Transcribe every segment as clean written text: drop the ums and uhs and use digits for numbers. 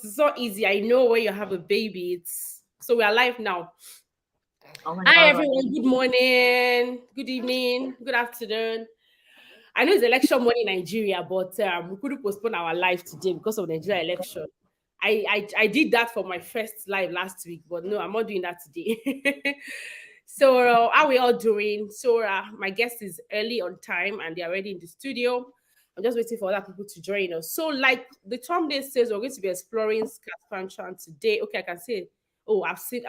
it's not easy. I know when you have a baby, it's so we are live now. Oh my Hi God. everyone, good morning, good evening, good afternoon. I know it's election morning in Nigeria, but we couldn't postpone our live today because of the Nigeria election. I did that for my first live last week, but no, I'm not doing that today. So how are we all doing? So my guest is early on time and they're already in the studio. I'm just waiting for other people to join us. So like the thumbnail says, we're going to be exploring Saskatchewan today. Okay, I can say, oh, I've seen,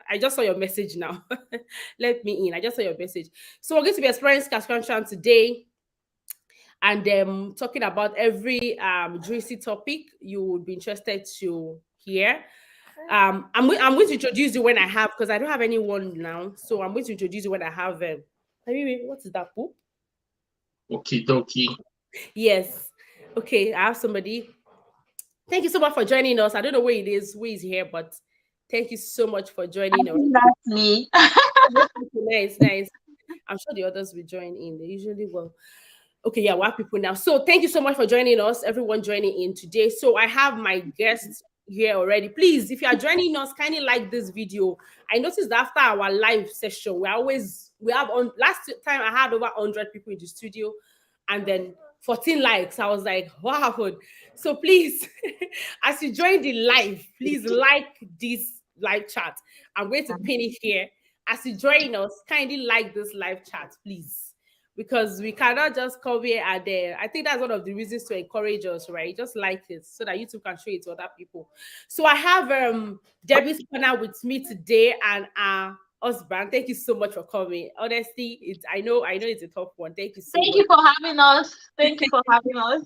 I just saw your message now. Let me in. I just saw your message. So we're going to be exploring Saskatchewan today and talking about every juicy topic you would be interested to hear. I'm going to introduce you when I have, because I don't have anyone now. So I'm going to introduce you when I have. What is that, Pooh? Okie dokie. Yes. Okay, I have somebody. Thank you so much for joining us. I don't know where it is, who is here, but thank you so much for joining us. That's me. Nice. I'm sure the others will join in. They usually will. Okay, yeah, we have people now. So thank you so much for joining us, everyone joining in today. So I have my guests here already. Please, if you are joining us, kindly like this video. I noticed that after our live session, last time I had over 100 people in the studio and then 14 likes. I was like, wow. So please, as you join the live, please like this live chat. I'm going to pin it here. As you join us, kindly like this live chat, please. Because we cannot just come here and there. I think that's one of the reasons to encourage us, right? Just like it so that YouTube can show it to other people. So I have Debbie's Corner with me today and our husband. Thank you so much for coming. Honestly, I know it's a tough one. Thank you so much. Thank you for having us. Thank you for having us.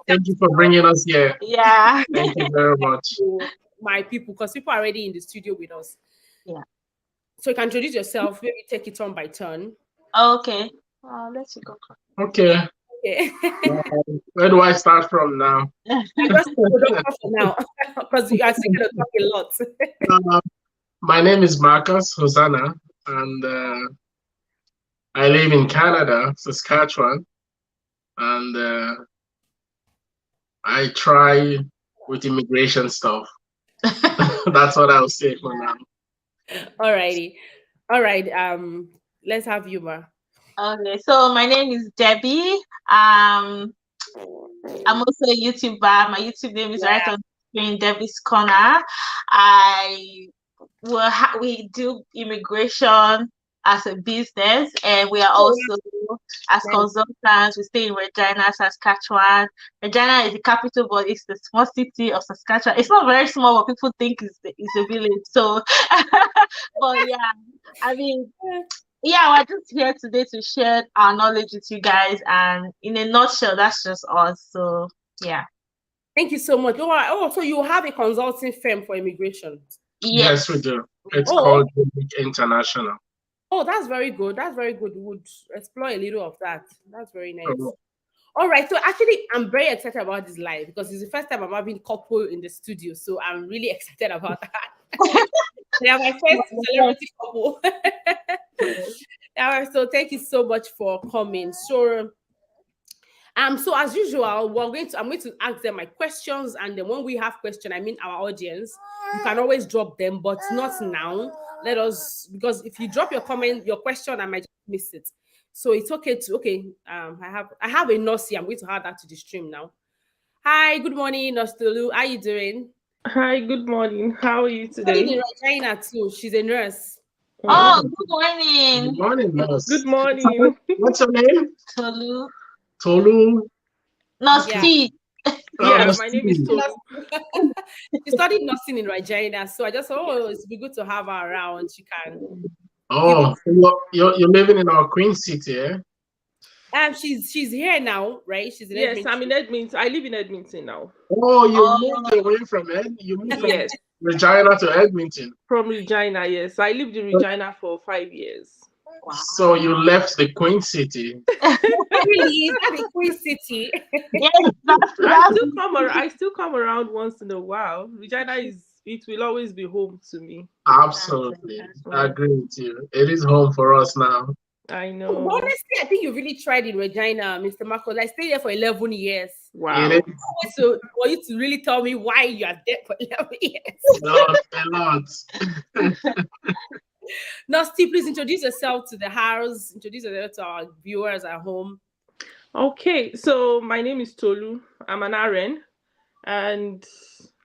Thank you for bringing us here. Yeah. Thank you very much. My people, because people are already in the studio with us. Yeah. So you can introduce yourself. Maybe take it turn by turn. Okay. Let's go. Okay. Where do I start from now? Just now, because you are still going to talk a lot. My name is Marcus Hosanna, and I live in Canada, Saskatchewan, and I try with immigration stuff. That's what I'll say for now. Alrighty. All right. Let's have humor. Okay, so my name is Debbie. I'm also a YouTuber. My YouTube name is right on screen, Debbie's Corner. We do immigration as a business, and we are also as consultants. We stay in Regina, Saskatchewan. Regina is the capital, but it's the small city of Saskatchewan. It's not very small, but people think it's a village. So, but yeah, I mean. Yeah, we're just here today to share our knowledge with you guys, and in a nutshell, that's just us. So, yeah. Thank you so much. Oh, so you have a consulting firm for immigration? Yes, we do. It's called International. Oh, that's very good. That's very good. We would explore a little of that. That's very nice. All right. So actually, I'm very excited about this live because it's the first time I'm having couple in the studio. So I'm really excited about that. They are my first celebrity couple. So thank you so much for coming. So as usual, I'm going to ask them my questions, and then when we have questions, I mean our audience, you can always drop them, but not now. Because if you drop your question, I might just miss it. So it's okay I have a nurse here. I'm going to add that to the stream now. Hi, good morning, Nurse Tolu. How are you doing? Hi, good morning. How are you today? She's in Regina too. She's a nurse. Oh, good morning. Good morning, nurse. Good morning. What's your name? Tolu. Tolu. Nurse T. Yeah, my name is Tolu. She studied nursing in Regina, so I just thought it'd be good to have her around. She can. Oh, you're living in our Queen City, eh? She's here now, right? She's in Yes, Edmonton. I'm in Edmonton. I live in Edmonton now. Oh, you moved away from You moved from Regina to Edmonton. From Regina, yes. I lived in Regina for 5 years. Wow. So you left the Queen City. Really? Is that the Queen City? Yes, I still come around once in a while. Regina it will always be home to me. Absolutely. I agree with you. It is home for us now. I But know. honestly, I think you really tried in Regina, Mr. Marcos. I stayed there for 11 years. Wow. It is So for you to really tell me why you are there for 11 years. a lot. Now, Steve, please introduce yourself to the house. Introduce yourself to our viewers at home. Okay, so my name is Tolu. I'm an RN, and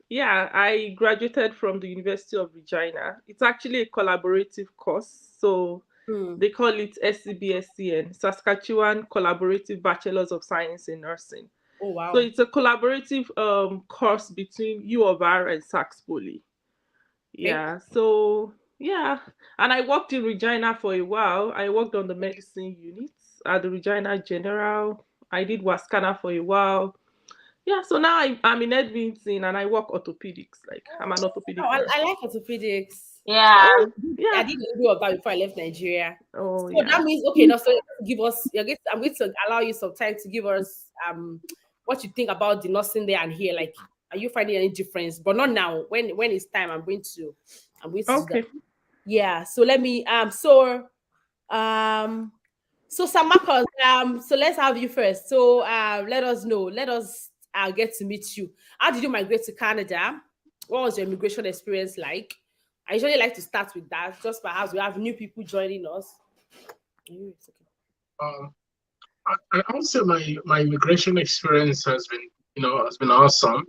yeah, I graduated from the University of Regina. It's actually a collaborative course, so Hmm. they call it SCBSCN, Saskatchewan Collaborative Bachelors of Science in Nursing. Oh, So wow. it's a collaborative course between U of R and Sax Poly. Okay. Yeah, so yeah, and I worked in Regina for a while. I worked on the medicine units at the Regina General. I did Wascana for a while. Yeah, so now I'm in Edmonton and I work orthopedics. Like I'm an Oh, orthopedic I nurse. like orthopedics. Yeah. I Yeah. did a little of that before I left Nigeria. Oh So yeah. that means okay. Now, so give us. I'm going to allow you some time to give us what you think about the nursing there and here. Like, are you finding any difference? But not now. When it's time, I'm going to do that. Okay. Yeah. So let me um so Sam Marcos, so let's have you first. So let us know. Let us get to meet you. How did you migrate to Canada? What was your immigration experience like? I usually like to start with that, just perhaps we have new people joining us. It's okay. Um, I would say my immigration experience has been awesome.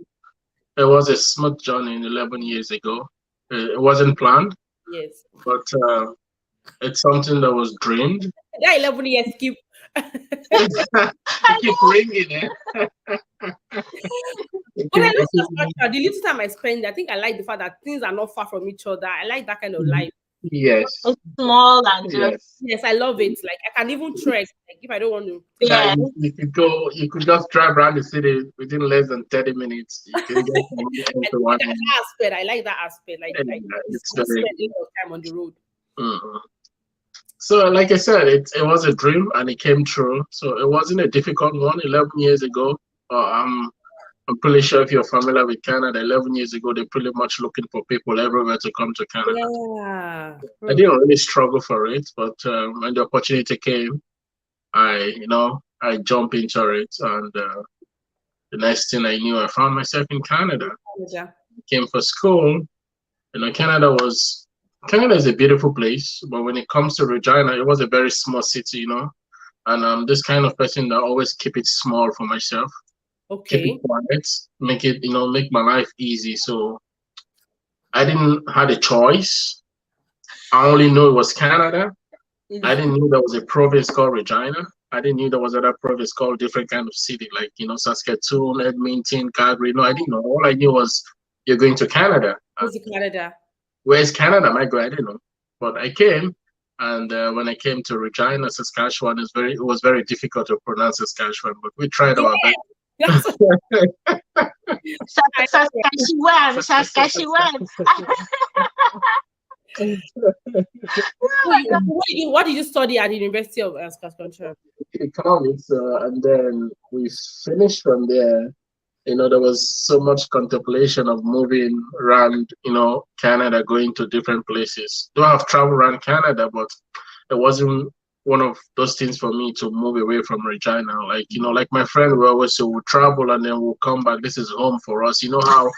It was a smooth journey 11 years ago. It wasn't planned, Yes. but it's something that was dreamed. That 11 years keep. You keep ringing it. When I It look keep, at Scotland, the little time I spend, I think I like the fact that things are not far from each other. I like that kind of life. yes, It's small and yes. just Yes, I love it. Like I can even trek. Like if I don't want to take Yeah, yeah. you could just drive around the city within less than 30 minutes. You can get from one I end like to one that end. aspect. I like that aspect. Like And I it's don't very spend a lot of time on the road. mhm. So, like I said, it was a dream and it came true. So it wasn't a difficult one 11 years ago. I'm pretty sure if you're familiar with Canada, 11 years ago, they're pretty much looking for people everywhere to come to Canada. Yeah. I didn't really struggle for it, but when the opportunity came, I jumped into it, and the next thing I knew, I found myself in Canada. Canada. Came for school. Canada is a beautiful place, but when it comes to Regina, it was a very small city, And I'm this kind of person that always keep it small for myself, keep it Okay. quiet, make my life easy. So I didn't had a choice. I only knew it was Canada. I didn't know there was a province called Regina. I didn't know there was another province called different kind of city, like Saskatoon, Edmonton, Calgary. No, I didn't know. All I knew was you're going to Canada. Who's in Canada? Where's Canada? Am I going? I didn't know. But I came, and when I came to Regina, Saskatchewan, it was very difficult to pronounce Saskatchewan, but we tried Yeah. our best. That's I Saskatchewan, Saskatchewan. what did you study at the University of Saskatchewan? Economics, and then we finished from there. There was so much contemplation of moving around, Canada, going to different places. Though I've traveled around Canada, but it wasn't one of those things for me to move away from Regina. Like my friend will always say, we'll travel and then we'll come back. This is home for us. You know how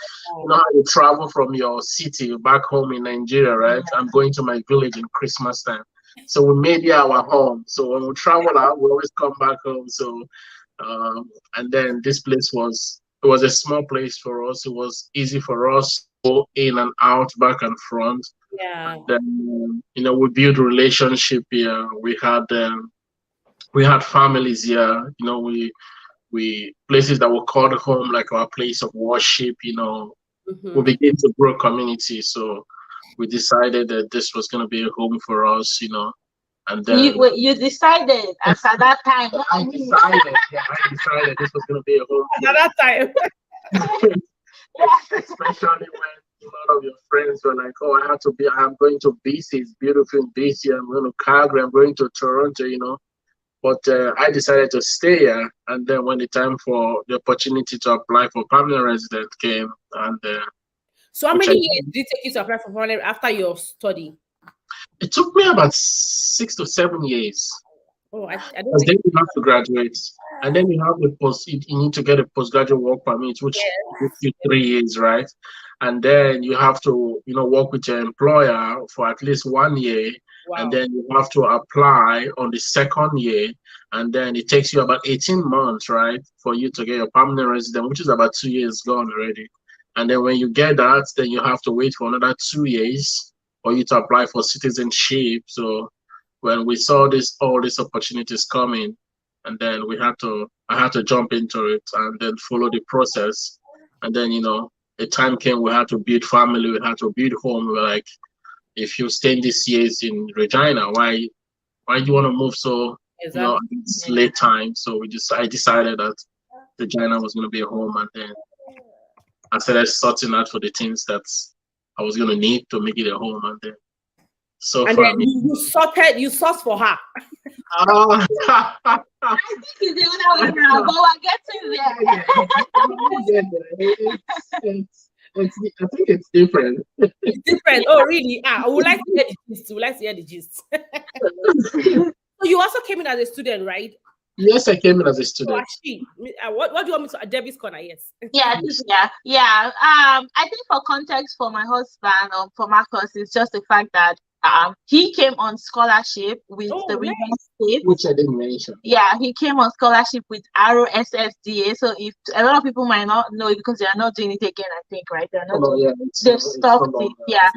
you travel from your city back home in Nigeria, right? I'm going to my village in Christmas time. So we made it our home. So when we travel out, we always come back home. So and then this place was a small place for us. It was easy for us to go in and out, back and front. Yeah. And then we built relationship here. We had families here. We places that were called home, like our place of worship. We Mm-hmm. began to grow community. So we decided that this was going to be a home for us. And then You decided as at that time. I decided this was going to be a home At that time. especially when a lot of your friends were like, "Oh, I'm going to BC. It's beautiful in BC. I'm going to Calgary. I'm going to Toronto." But I decided to stay here, and then when the time for the opportunity to apply for permanent resident came, and So how which many years did it take you to apply for foreign after your study? it took me about 6 to 7 years. Oh, I don't Because think. then you have to graduate, and then you have the post. You need to get a postgraduate work permit, which gives Yes. you 3 years, right? And then you have to, work with your employer for at least 1 year, and Wow. then you have to apply on the second year, and then it takes you about 18 months, right, for you to get your permanent resident, which is about 2 years gone already. And then when you get that, then you have to wait for another 2 years for you to apply for citizenship. So when we saw all these opportunities coming, and then I had to jump into it and then follow the process. And then, the time came, we had to build family, we had to build home. We were like, if you stay in this years in Regina, why do you want to move so, Exactly. it's late time? So I decided that Regina was going to be a home, and then I started sorting out for the things that I was going to need to make it a home, and then so And far, then you sourced for her. oh, I think it's the other way around, but we're getting there. I think it's different. It's different. Oh, really? I would like to hear the gist. Would like to hear the gist. So you also came in as a student, right? Yes, I came in as a So student. actually, what do you want me to? Debbie's corner, yes. Yeah. I think for context for my husband, for Marcus, it's just the fact that he came on scholarship with Oh, the nice. River State. Which I didn't mention. Yeah, he came on scholarship with ROSSDA. So if a lot of people might not know it because they are not doing it again, I think, right? They're not doing yeah, they've stopped it. Yeah.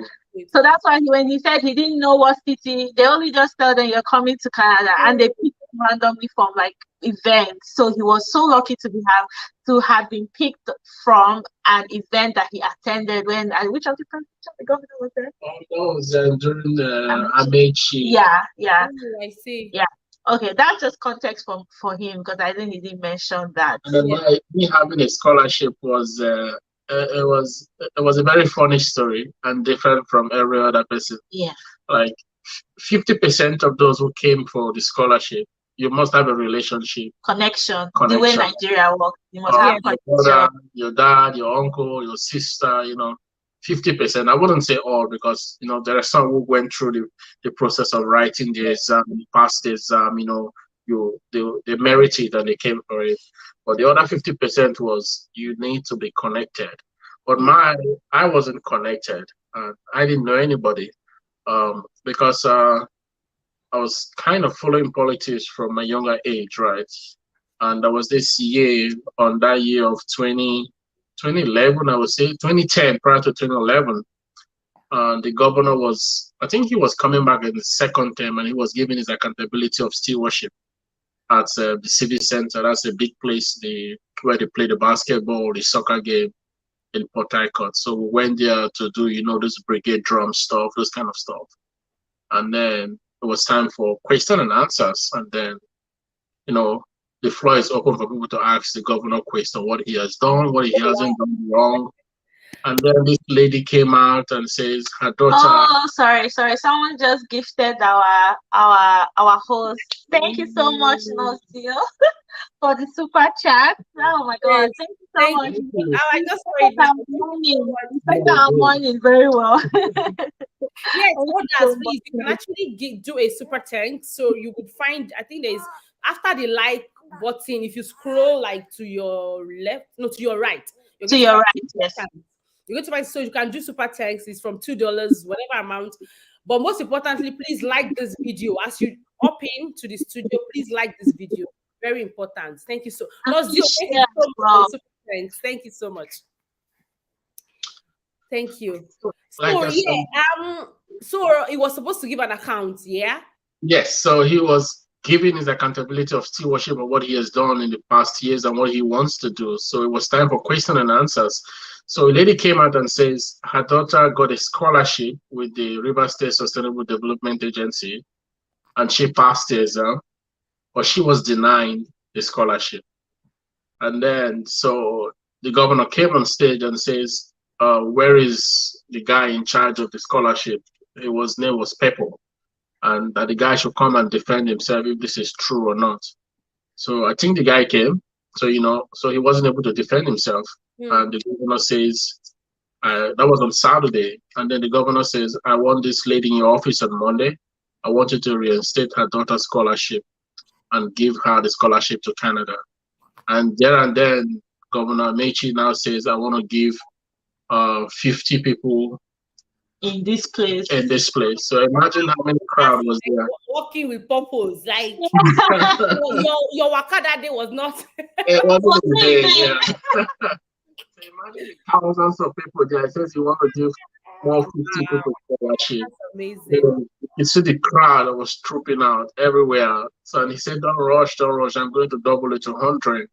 So that's why when he said he didn't know what city, they only just tell them you're coming to Canada, and they pick him randomly from like events. So he was so lucky to have been picked from an event that he attended when which of the governor was there? That was during the Amechi. Yeah. Oh, I see. Yeah. Okay, that's just context for him because I think he didn't mention that. And then me having a scholarship was it was a very funny story and different from every other person. Yeah. Like 50% of those who came for the scholarship, you must have a relationship Connection. The way Nigeria works, you must have your connection. brother, your dad, your uncle, your sister, 50%. I wouldn't say all because, there are some who went through the process of writing the exam, passed the exam, they merit it and they came for it. But the other 50% was you need to be connected. But I wasn't connected. I didn't know anybody because I was kind of following politics from my younger age, right? And there was this year, on that year of 2011, I would say, 2010, prior to 2011, the governor I think he was coming back in the second term, and he was giving his accountability of stewardship at the Civic Center. That's a big place where they play the basketball, the soccer game in Port Harcourt. So we went there to do, this brigade drum stuff, those kind of stuff. And then it was time for question and answers. And then, the floor is open for people to ask the governor question, what he has done, what he hasn't done wrong. And then this lady came out and says her daughter. Oh, sorry. Someone just gifted our host. Thank you so much, Nocio, for the super chat. Oh my God, thank you so much. I just prayed our morning very well. Yes, others, please. You can actually do a super thanks. So you would find, I think there's after the like button, if you scroll like to your left, no, to your right. To your right, yes. You're going to find, so you can do super thanks. It's from $2, whatever amount. But most importantly, please like this video. As you hop into the studio, please like this video. Very important. Thank you so much. Thank you so much. Super thanks. Thank you so much. Thank you. So so it was supposed to give an account, yeah? Yes. So he was giving his accountability of stewardship of what he has done in the past years and what he wants to do. So it was time for question and answers. So a lady came out and says her daughter got a scholarship with the River State Sustainable Development Agency, and she passed the exam, but she was denied the scholarship. And then so the governor came on stage and says, where is the guy in charge of the scholarship? His name was Peppo, and that the guy should come and defend himself if this is true or not. So I think the guy came, so he wasn't able to defend himself. And the governor says, that was on Saturday, and then the governor says, I want this lady in your office on Monday. I want you to reinstate her daughter's scholarship. and give her the scholarship to Canada. And there and then, Governor Mechi now says, I want to give 50 people in this place. So imagine how many crowd was there. Walking with purpose, like your waka that day was not. It wasn't a day, yeah. So imagine the thousands of people there. It says you want to give more 50 people scholarship. That's amazing. You see the crowd that was trooping out everywhere. So and he said, don't rush. I'm going to double it to 100,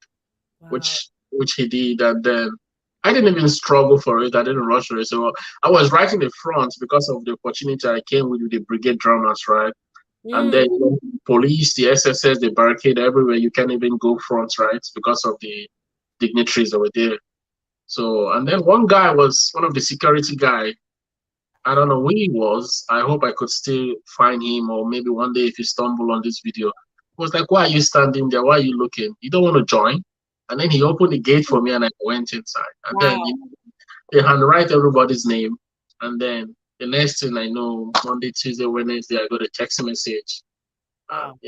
Wow. which he did. And then I didn't even struggle for it. I didn't rush for it. So I was right in the front because of the opportunity I came with the brigade drummers, right? And then police, the SSS, the barricade everywhere. You can't even go front, right? Because of the dignitaries that were there. So, and then one guy was one of the security guy. I don't know who he was. I hope I could still find him, or maybe one day if you stumble on this video. He was like, why are you standing there? Why are you looking? You don't want to join? And then he opened the gate for me and I went inside. And then they handwrite everybody's name. And then the next thing I know, Monday, Tuesday, Wednesday, I got a text message. Along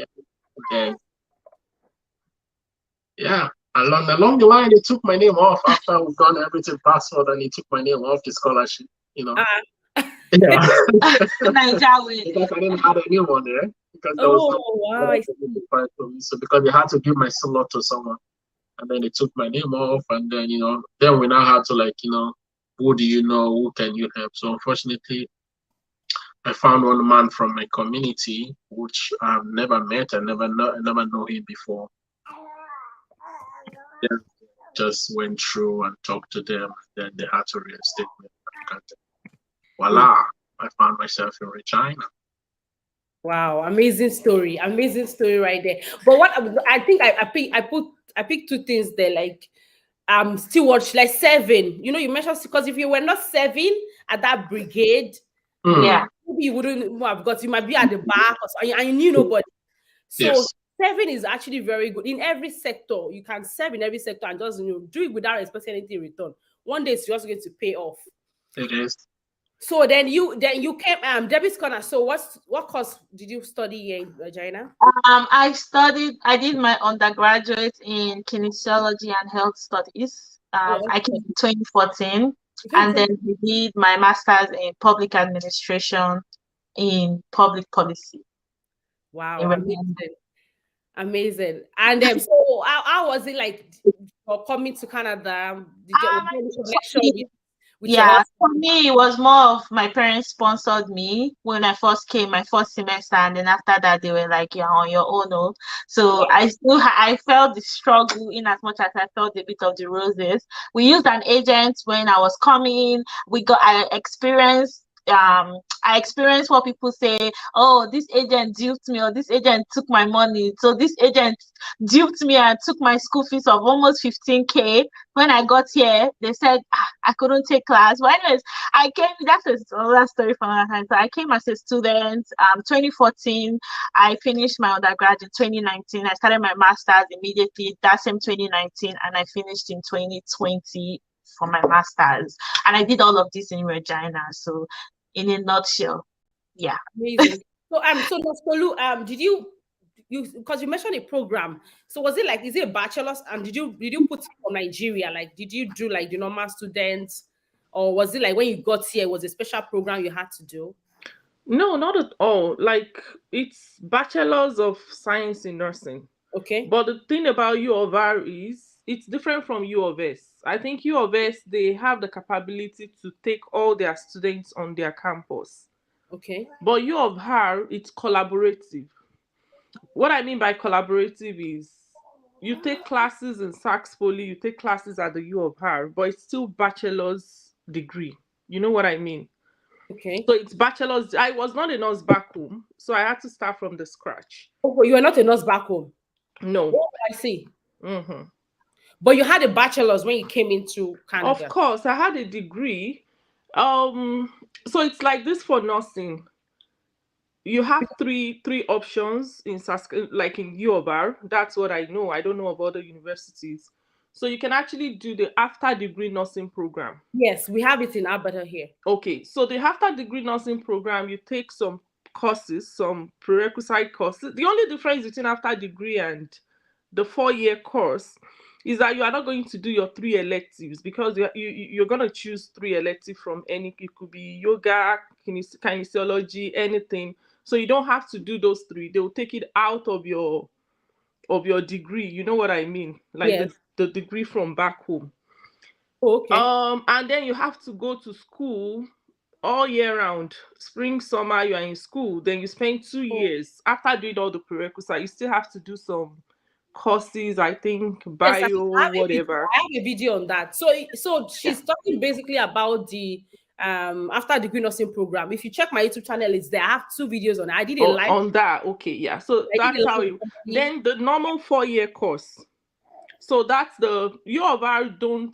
the line, they took my name off after we've done everything passport, and he took my name off the scholarship. Yeah. Because I didn't have anyone there. Because there was so because they had to give my slot to someone, and then they took my name off, and then then we now had to who do you know, who can you help? So unfortunately, I found one man from my community, which I've never met. I never know him before. Then just went through and talked to them. Then they had to reinstate me. Voila! I found myself in Regina. Wow, amazing story right there. But what I think I picked two things there, like still watch like serving. You mentioned, because if you were not serving at that brigade, maybe you wouldn't have got. You might be at the back or something, and you knew nobody. So serving is actually very good in every sector. You can serve in every sector and just do it without expecting anything in return. One day it's just going to pay off. It is. So then you came Debbie's Corner. So what course did you study here in Regina? I did my undergraduate in kinesiology and health studies. I came in 2014, and then I did my master's in public administration in public policy. Wow, amazing. And so how was it like for coming to Canada? Did you have any connection for me, it was more of my parents sponsored me when I first came, my first semester, and then after that they were like, you're on your own. So I felt the struggle in as much as I felt a bit of the roses. We used an agent when I was coming. I experienced what people say, oh, this agent duped me, or this agent took my money. So this agent duped me and took my school fees of almost 15K. When I got here, they said I couldn't take class. But anyways, I came, that's another story from another time. So I came as a student, 2014. I finished my undergrad in 2019. I started my master's immediately that same 2019, and I finished in 2020 for my master's. And I did all of this in Regina. So in a nutshell, yeah. Amazing. So Nosolu, did you because you mentioned a program, so was it is it a bachelor's, and did you put it from Nigeria? Like, did you do like the normal students, or was it like when you got here, it was a special program you had to do? No, not at all. Like, it's bachelor's of science in nursing. Okay. But the thing about U of R is it's different from U of S. I think U of S, they have the capability to take all their students on their campus. Okay. But U of R, it's collaborative. What I mean by collaborative is you take classes in Sax Poly, you take classes at the U of R, but it's still bachelor's degree. You know what I mean? Okay. So it's bachelor's. I was not a nurse back home, so I had to start from the scratch. Oh, you were not a nurse back home? No. Oh, I see. Mm-hmm. But you had a bachelor's when you came into Canada? Of course, I had a degree. So it's like this for nursing. You have three options in like in U of R. That's what I know. I don't know of other universities. So you can actually do the after degree nursing program. Yes, we have it in Alberta here. Okay, so the after degree nursing program, you take some courses, some prerequisite courses. The only difference between after degree and the 4-year course is that you are not going to do your 3 electives, because you're going to choose 3 electives from any. It could be yoga, kinesiology, anything. So you don't have to do those 3. They will take it out of your degree. You know what I mean? Like Yes. the degree from back home. Okay. And then you have to go to school all year round. Spring, summer, you are in school. Then you spend 2 years after doing all the prerequisites. You still have to do some courses, I think, Yes, I bio, have a video. whatever. I have a video on that. So she's talking basically about the after degree nursing program. If you check my YouTube channel, it's there. I have 2 videos on it. I did a live On that. Okay, yeah. So I did that's a how live you. with somebody. Then the normal 4-year course. So that's the U of R don't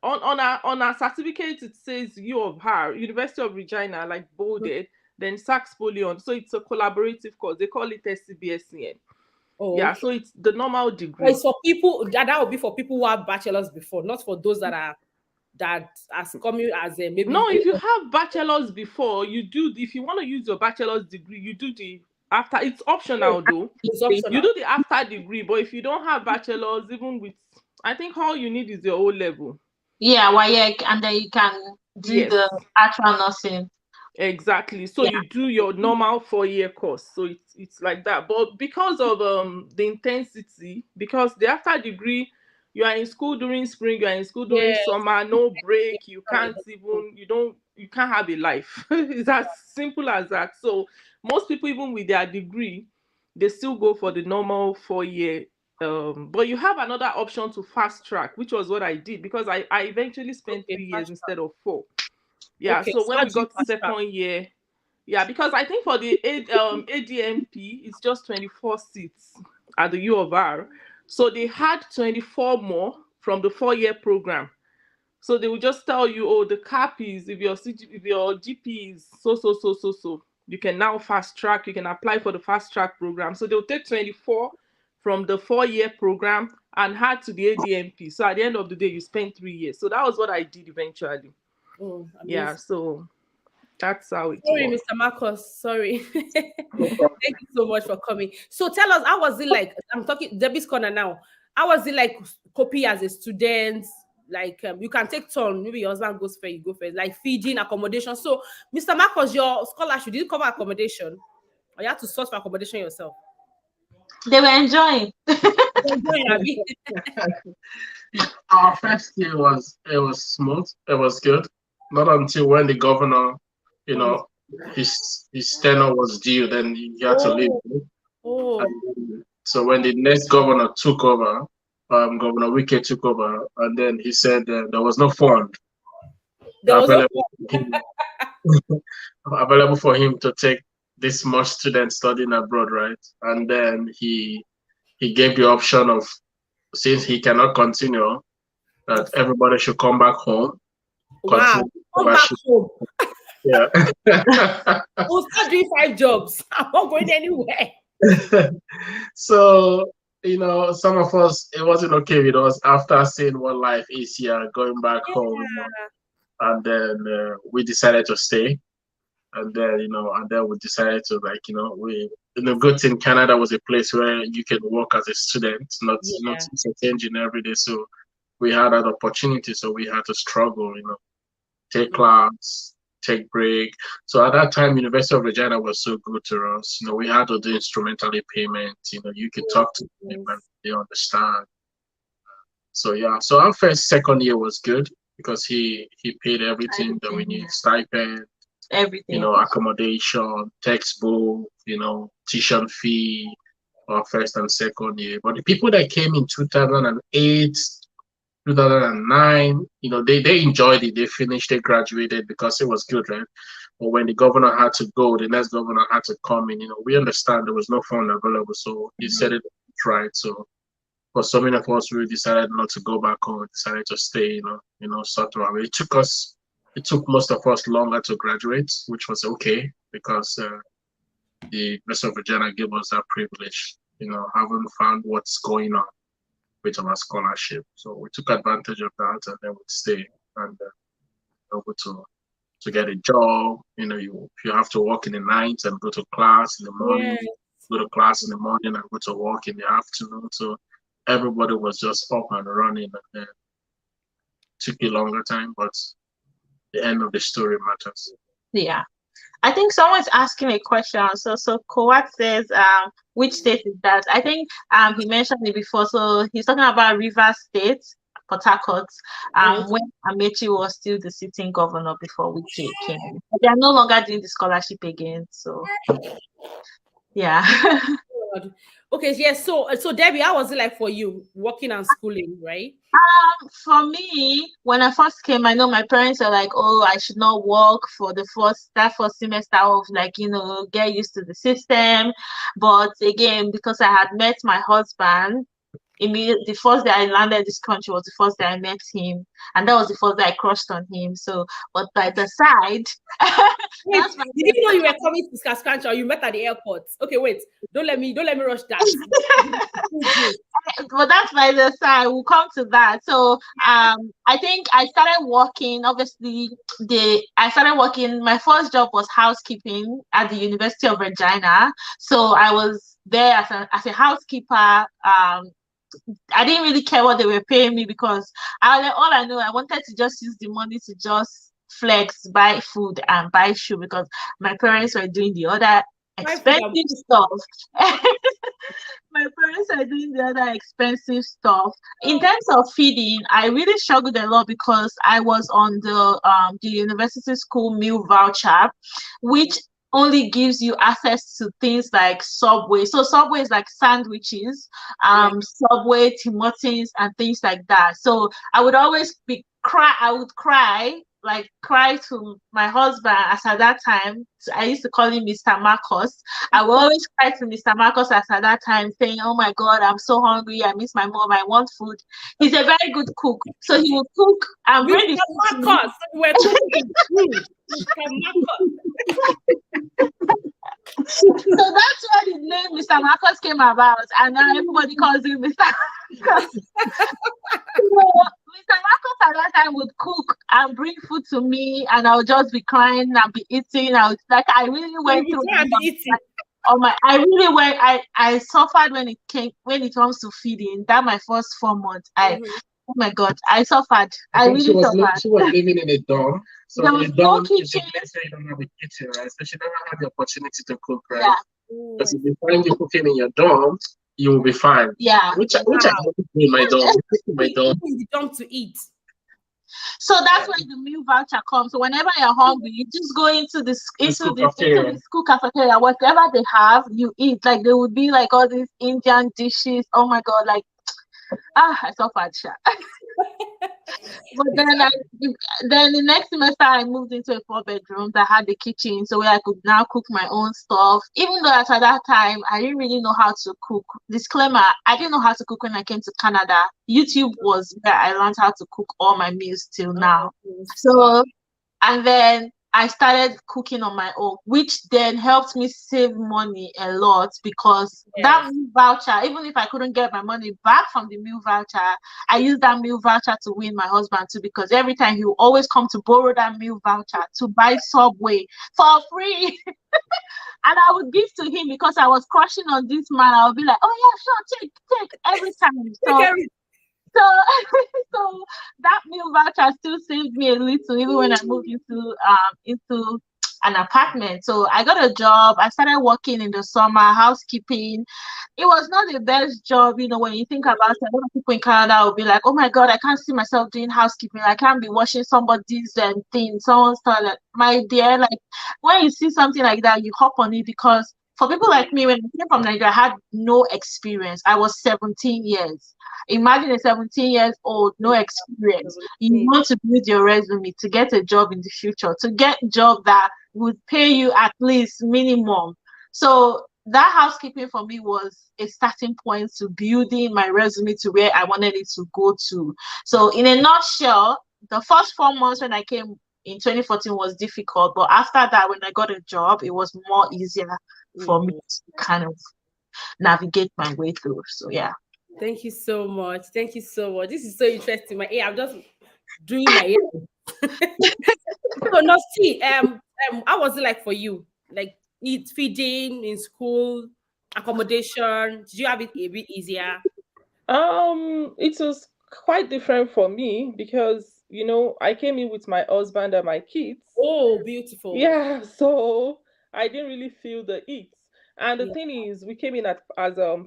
on our certificate it says U of R, University of Regina, like bolded, then Sax Polion. So it's a collaborative course. They call it SCBSCN. Oh, Yeah, okay. so it's the normal But degree. it's for people that would be for people who have bachelors before, not for those that as coming as a maybe. No, if you have bachelors before, you do. If you want to use your bachelor's degree, you do the after. It's optional though. It's You optional. do the after degree, but if you don't have bachelor's, even with, I think all you need is your O level. Yeah, WAEC, and then you can do the actual nursing. Exactly. So you do your normal 4-year course. So it's like that. But because of the intensity, because the after degree, you are in school during spring, you are in school during summer, no break, you can't have a life. It's as simple as that. So most people, even with their degree, they still go for the normal 4-year. But you have another option to fast track, which was what I did, because I eventually spent 3 years instead of 4. Yeah, Okay, so when we got to fast track. 2nd year, yeah, because I think for the ADMP, it's just 24 seats at the U of R. So they had 24 more from the 4-year program. So they will just tell you, oh, the cap is, if your GP is so, you can now fast track, you can apply for the fast track program. So they'll take 24 from the 4-year program and add to the ADMP. So at the end of the day, you spend 3 years. So that was what I did eventually. Yeah, so that's how it Sorry, was. Mr. Marcos. Sorry. Thank you so much for coming. So tell us, how was it like? I'm talking Debbie's corner now. How was it like copy as a student? Like you can take turn. Maybe your husband goes first, you go first. Like feeding, accommodation. So, Mr. Marcos, your scholarship, did you cover accommodation, or you had to source for accommodation yourself? They were enjoying. Our first year was smooth. It was good. Not until when the governor, his tenure was due, then he had to leave. And so when the next governor took over, Governor Wike took over, and then he said there was no fund available for him to take this much students studying abroad, right? And then he gave the option of, since he cannot continue, that everybody should come back home. Wow, come back home. Yeah. We'll start doing 5 jobs. I'm not going anywhere. So, some of us, it wasn't okay with us after seeing what life is here, going back home. And then we decided to stay. And then, we decided to, the good thing, Canada was a place where you can work as a student, not changing every day. So we had that opportunity. So we had to struggle, take class, take break. So at that time, University of Regina was so good to us. We had to do instrumentally payment. You can talk to them and they understand. So yeah, so our second year was good because he paid everything that we need, stipend, everything, accommodation, textbook, tuition fee, our first and second year. But the people that came in 2008, 2009, they enjoyed it. They finished, they graduated because it was good, right? But when the governor had to go, the next governor had to come in. We understand there was no fund available, so he said it right. So for so many of us, we decided not to go back home. We decided to stay, sort of away. It took most of us longer to graduate, which was okay because the University of Virginia gave us that privilege, having found what's going on with our scholarship. So we took advantage of that and then we stayed and able to to get a job. You have to work in the night and go to class in the morning, Yes. go to class in the morning and go to work in the afternoon. So everybody was just up and running, and then took a longer time, but the end of the story matters. Yeah. I think someone's asking a question. So Kowat says, which state is that? I think he mentioned it before. So he's talking about Rivers State, Port Harcourt, Yes. when Amechi was still the sitting governor before Wike came. But they are no longer doing the scholarship again. So yeah. God. Okay, yes. So Debbie, how was it like for you working and schooling, right? For me, when I first came, I know my parents are like, "Oh, I should not work for that first semester of like, get used to the system." But again, because I had met my husband, immediately the first day I landed this country was the first day I met him, and that was the first day I crushed on him. So, but by the side, Wait, that's my did you know you were coming to Saskatchewan? You met at the airport. Okay, wait. Don't let me rush that. but that's by the side. We'll come to that. So I think I started working. Obviously, I started working. My first job was housekeeping at the University of Regina. So I was there as a housekeeper. I didn't really care what they were paying me because all I know, I wanted to just use the money to just flex, buy food and buy shoe because my parents were doing the other My food expensive stuff. My parents are doing the other expensive stuff. In terms of feeding, I really struggled a lot because I was on the university school meal voucher, which only gives you access to things like Subway. So Subway is like sandwiches, Yeah. Subway, Timothy's, and things like that. So I would always I would cry to my husband as at that time. So I used to call him Mr. Marcos. I will always cry to Mr. Marcos as at that time, saying, "Oh my God, I'm so hungry. I miss my mom. I want food." He's a very good cook, so he would cook and bring the food Mr. to me. Marcos, we're talking food. Mr. Marcos. So that's where the name Mr. Marcos came about, and now everybody calls him Mr. Marcos. So Mr. Marcos at that time would cook and bring food to me, and I would just be crying and be eating. I really went through I really went. I suffered when it comes to feeding. That my first 4 months. Oh my God, I suffered. I really suffered. She was living in a dorm. So There a was no dorm is a kitchen. place where you don't have a kitchen, right? So she never had the opportunity to cook, right? Yeah, Because if you find you cooking in your dorm, you will be fine. yeah. Which I don't do in my dorm. In my dorm. in the dorm to eat. So that's where the meal voucher comes. So whenever you're hungry, you just go into the school cafeteria. Whatever they have, you eat. Like there would be like all these Indian dishes. Oh my God! Like I suffered. But then the next semester I moved into a 4 bedroom that had the kitchen, so where I could now cook my own stuff. Even though at that time I didn't really know how to cook. Disclaimer: I didn't know how to cook when I came to Canada. YouTube was where I learned how to cook all my meals till now. So, and then I started cooking on my own, which then helped me save money a lot because that meal voucher, even if I couldn't get my money back from the meal voucher, I used that meal voucher to win my husband too, because every time he would always come to borrow that meal voucher to buy Subway for free. And I would give to him because I was crushing on this man. I would be like, "Oh yeah, sure, take every time." So, so that meal voucher still saved me a little, even when I moved into an apartment. So I got a job. I started working in the summer, housekeeping. It was not the best job, when you think about it. A lot of people in Canada will be like, "Oh my God, I can't see myself doing housekeeping. I can't be washing somebody's thing, someone's toilet." My dear, like when you see something like that, you hop on it because for people like me, when I came from Nigeria, I had no experience. I was 17 years. Imagine a 17 years old, no experience. You want to build your resume to get a job in the future, to get a job that would pay you at least minimum. So that housekeeping for me was a starting point to building my resume to where I wanted it to go to. So in a nutshell, the first 4 months when I came in 2014 was difficult, but after that, when I got a job, it was more easier for me to kind of navigate my way through. So yeah. Thank you so much. Thank you so much. This is so interesting. I'm just doing my ear. So no, see, how was it like for you? Like eat feeding in school, accommodation. Did you have it a bit easier? It was quite different for me because I came in with my husband and my kids. Oh, beautiful. Yeah, so I didn't really feel the heat. And the Yeah. thing is, we came in as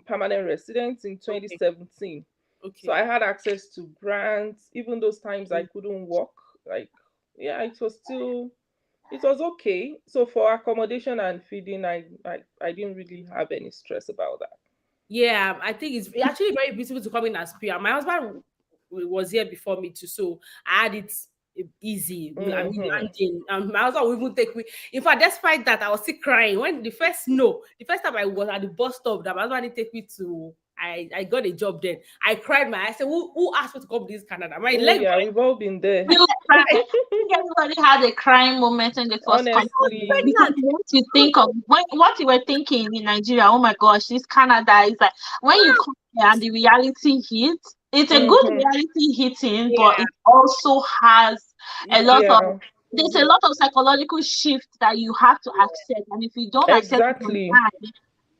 permanent residents in Okay. 2017. So Okay. I had access to grants, even those times I Mm. couldn't walk. Like, yeah, it was okay. So for accommodation and feeding, I didn't really have any stress about that. Yeah, I think it's actually very beautiful to come in as PR. My husband was here before me too, so I had it easy. I mean, Mm-hmm. landing. My husband would even take me. In fact, despite that, I was still crying when the first time I was at the bus stop, that my husband didn't take me to. I got a job then. I cried my eyes. I said, "Who asked me to come to this Canada?" My Oh leg, yeah, we've all been there. You cry. I think everybody had a crying moment when they first come Honestly. because pregnant. what you think of what you were thinking in Nigeria, oh my gosh, this Canada is like when you come here and the reality hits, it's a good Mm-hmm. reality hitting, but Yeah. it also has a lot of Yeah, there's a lot of psychological shift that you have to accept. And if you don't accept it on exactly. time,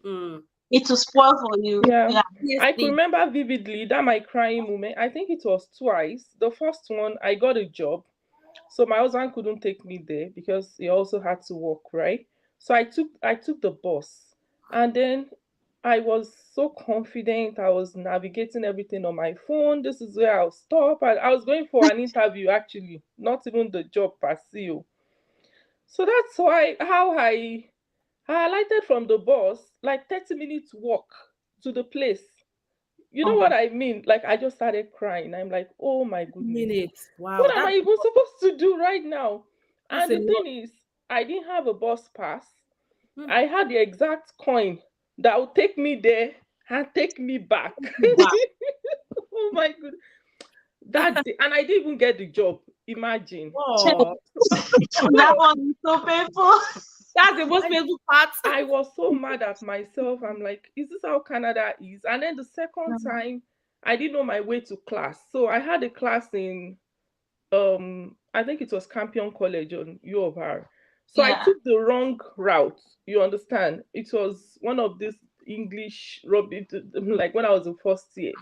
Mm. it will spoil for you. Yeah. Yeah. I could Honestly, remember vividly that my crying moment. I think it was twice. The first one, I got a job. So my husband couldn't take me there because he also had to work, right? So I took the bus. And then I was so confident. I was navigating everything on my phone. This is where I'll stop. And I was going for an interview actually, not even the job per se. Oh. So that's why how I alighted from the bus, like 30 minutes walk to the place. You know Oh, what I mean? Like I just started crying. I'm like, oh my goodness. minutes. What Wow, am I even supposed to do right now? that's And a the lot. thing is, I didn't have a bus pass. Hmm. I had the exact coin that would take me there and take me back. Wow. Oh my goodness. That day, and I didn't even get the job. Imagine. Oh, that one is so painful. that's the most I painful part. I was so mad at myself. I'm like, is this how Canada is? And then the second time, I didn't know my way to class. So I had a class in I think it was Campion College on U of R. So I Yeah. took the wrong route. You understand? It was one of this English rubbish, like when I was in first year.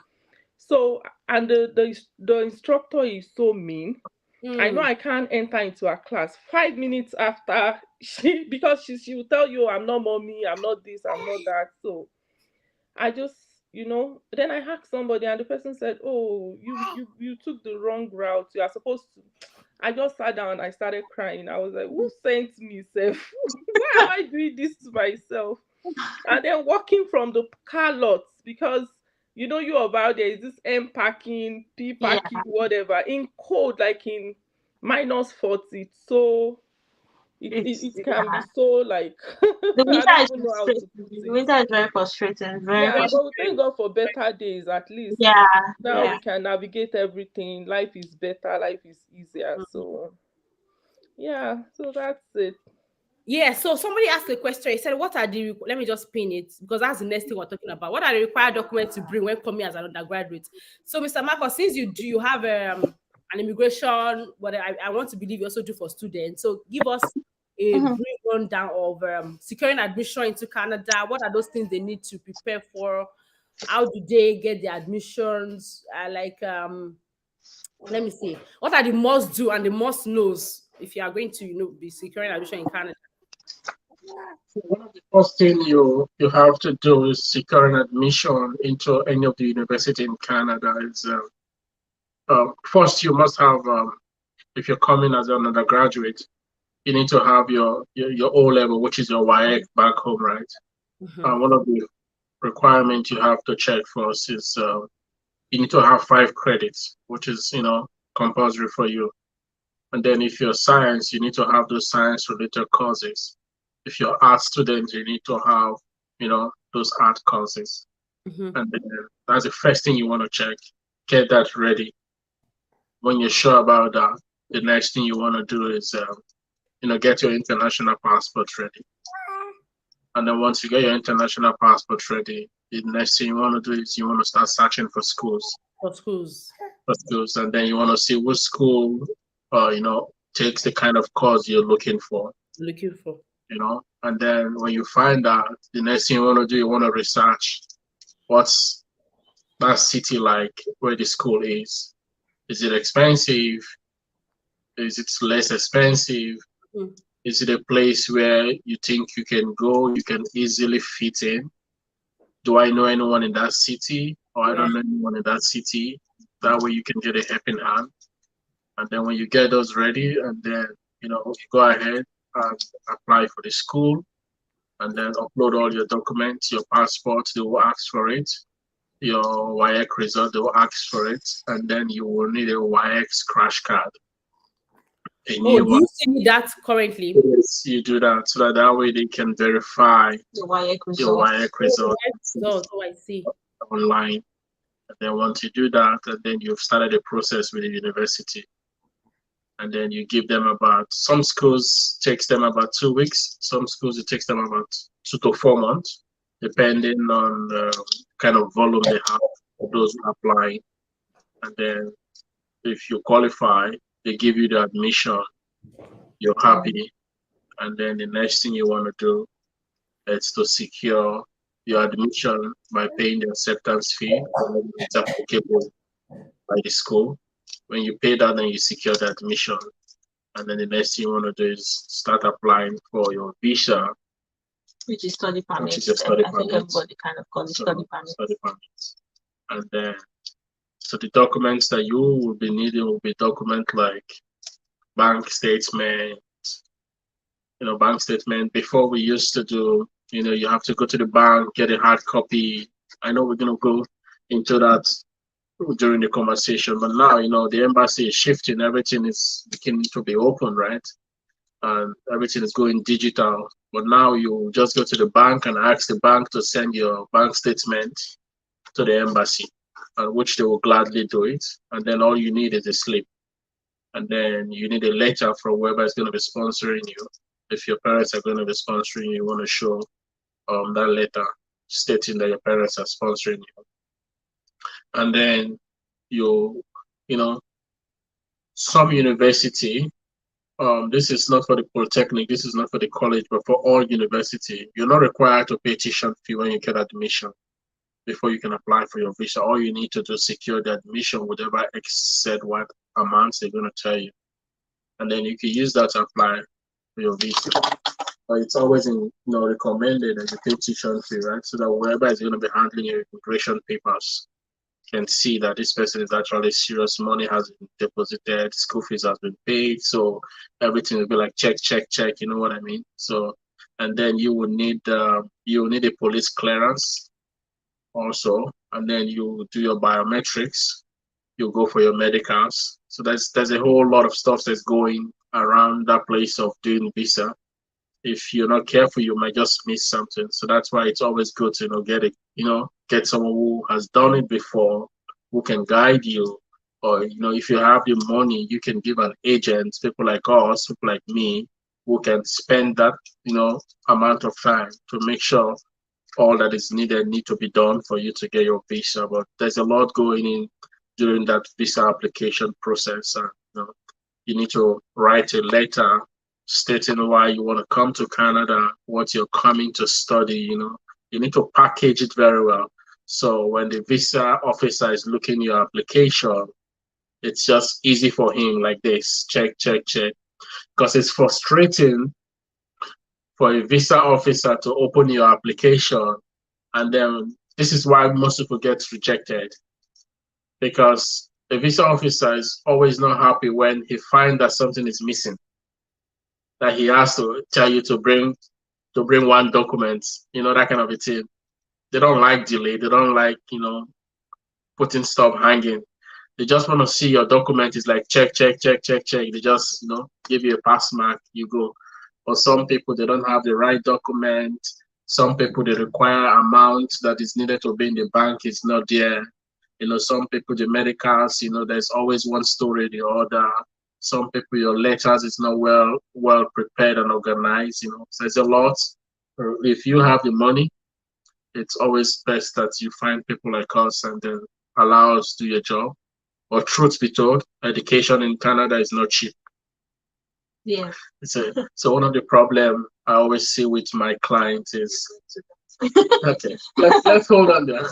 So and the instructor is so mean. I know Hmm. I can't enter into her class 5 minutes after she because she will tell you I'm not mommy, I'm not this, I'm not that. So I just then I asked somebody and the person said, oh, you took the wrong route. You are supposed to. I just sat down and I started crying. I was like, who sent me, self? Why am I doing this to myself? And then walking from the car lots because you about there is this M packing, P Yeah. packing, whatever, in cold, like in -40. So it can be Yeah. so like The I winter don't is even know how to frustrating. put The it. winter is very frustrating. Very Yeah, Very, frustrating. but we very, thank God for better days at least. Yeah. Now Yeah. yeah. we can navigate everything. Life is better, life is easier. Mhm. So yeah, so that's it. Yeah, so somebody asked a question. He said, "What are the let me just pin it because that's the next thing we're talking about. What are the required documents to bring when coming as an undergraduate?" So, Mr. Marcos, since you have an immigration, what I want to believe you also do for students. So, give us a Mhm. brief rundown of securing admission into Canada. What are those things they need to prepare for? How do they get the admissions? Let me see. What are the must do and the must knows if you are going to be securing admission in Canada? So one of the first thing you have to do is secure an admission into any of the university in Canada. Is first you must have if you're coming as an undergraduate, you need to have your O level, which is your YX back home, right? Mhm. One of the requirements you have to check first is you need to have 5 credits, which is compulsory for you. And then if you're science, you need to have those science related courses. If you're art student, you need to have those art courses. Mhm. And then that's the first thing you want to check. Get that ready. When you're sure about that, the next thing you want to do is get your international passport ready. And then once you get your international passport ready, the next thing you want to do is you want to start searching for schools. For schools. And then you want to see which school. takes the kind of course you're looking for, Looking for. and then when you find out, the next thing you want to do, you want to research what's that city like where the school is. Is it expensive? Is it less expensive? Mm. Is it a place where you think you can go, you can easily fit in? Do I know anyone in that city? Or I Yeah. don't know anyone in that city? That way you can get a helping hand. And then when you get those ready, and then you go ahead and apply for the school, and then upload all your documents, your passport, they will ask for it. Your YX result, they will ask for it, and then you will need a YX crash card, a Oh, new do one. you see that currently? Yes, you do that so that way they can verify The YX your results. YX Oh, result oh, I see. online. And then once you do that, and then you've started the process with the university. And then you give them about, some schools takes them about 2 weeks. Some schools it takes them about 2 to 4 months, depending on the kind of volume they have for those who apply. And then if you qualify, they give you the admission. You're happy, and then the next thing you want to do is to secure your admission by paying the acceptance fee whenever it's applicable by the school. When you pay that, then you secure the admission. And then the next thing you want to do is start applying for your visa, Which is study which permit. is your study I think permit. everybody kind of calls it So, study permit. study permit. And then, so the documents that you will be needing will be documents like bank statement, bank statement. Before we used to do, you have to go to the bank, get a hard copy. I know we're going to go into that during the conversation, but now, the embassy is shifting. Everything is beginning to be open, right? And everything is going digital. But now you just go to the bank and ask the bank to send your bank statement to the embassy, and which they will gladly do it. And then all you need is a slip. And then you need a letter from whoever is going to be sponsoring you. If your parents are going to be sponsoring you, you want to show that letter stating that your parents are sponsoring you. And then you, you know, some university, this is not for the polytechnic, this is not for the college, but for all university, you're not required to pay tuition fee when you get admission before you can apply for your visa. All you need to do is secure the admission, whatever exceed what amounts they're going to tell you. And then you can use that to apply for your visa. But it's always recommended that you pay tuition fee, right? So that whoever is going to be handling your immigration papers can see that this person is actually serious. Money has been deposited, school fees has been paid, so everything will be like check, check, check. You know what I mean? So, and then you will need a police clearance also, and then you do your biometrics. You go for your medicals. So there's a whole lot of stuff that's going around that place of doing visa. If you're not careful, you might just miss something. So that's why it's always good to get someone who has done it before, who can guide you. Or if you have the money, you can give an agent, people like us, people like me, who can spend that amount of time to make sure all that is needed need to be done for you to get your visa. But there's a lot going in during that visa application process. And, you need to write a letter stating why you want to come to Canada, what you're coming to study. You need to package it very well. So when the visa officer is looking at your application, it's just easy for him like this, check, check, check. Because it's frustrating for a visa officer to open your application, and then this is why most people get rejected, because the visa officer is always not happy when he finds that something is missing, that he has to tell you to bring one document, that kind of a thing. They don't like delay. They don't like putting stuff hanging. They just want to see your document is like check, check, check, check, check. They just give you a pass mark, you go. But some people, they don't have the right document. Some people, they require amount that is needed to be in the bank is not there. Some people, the medicals, there's always one story or the other. Some people, your letters is not well prepared and organized. So there's a lot. If you have the money, it's always best that you find people like us and then allow us to do your job. Or truth be told, education in Canada is not cheap. Yeah. So one of the problem I always see with my clients is okay. Let's hold on there.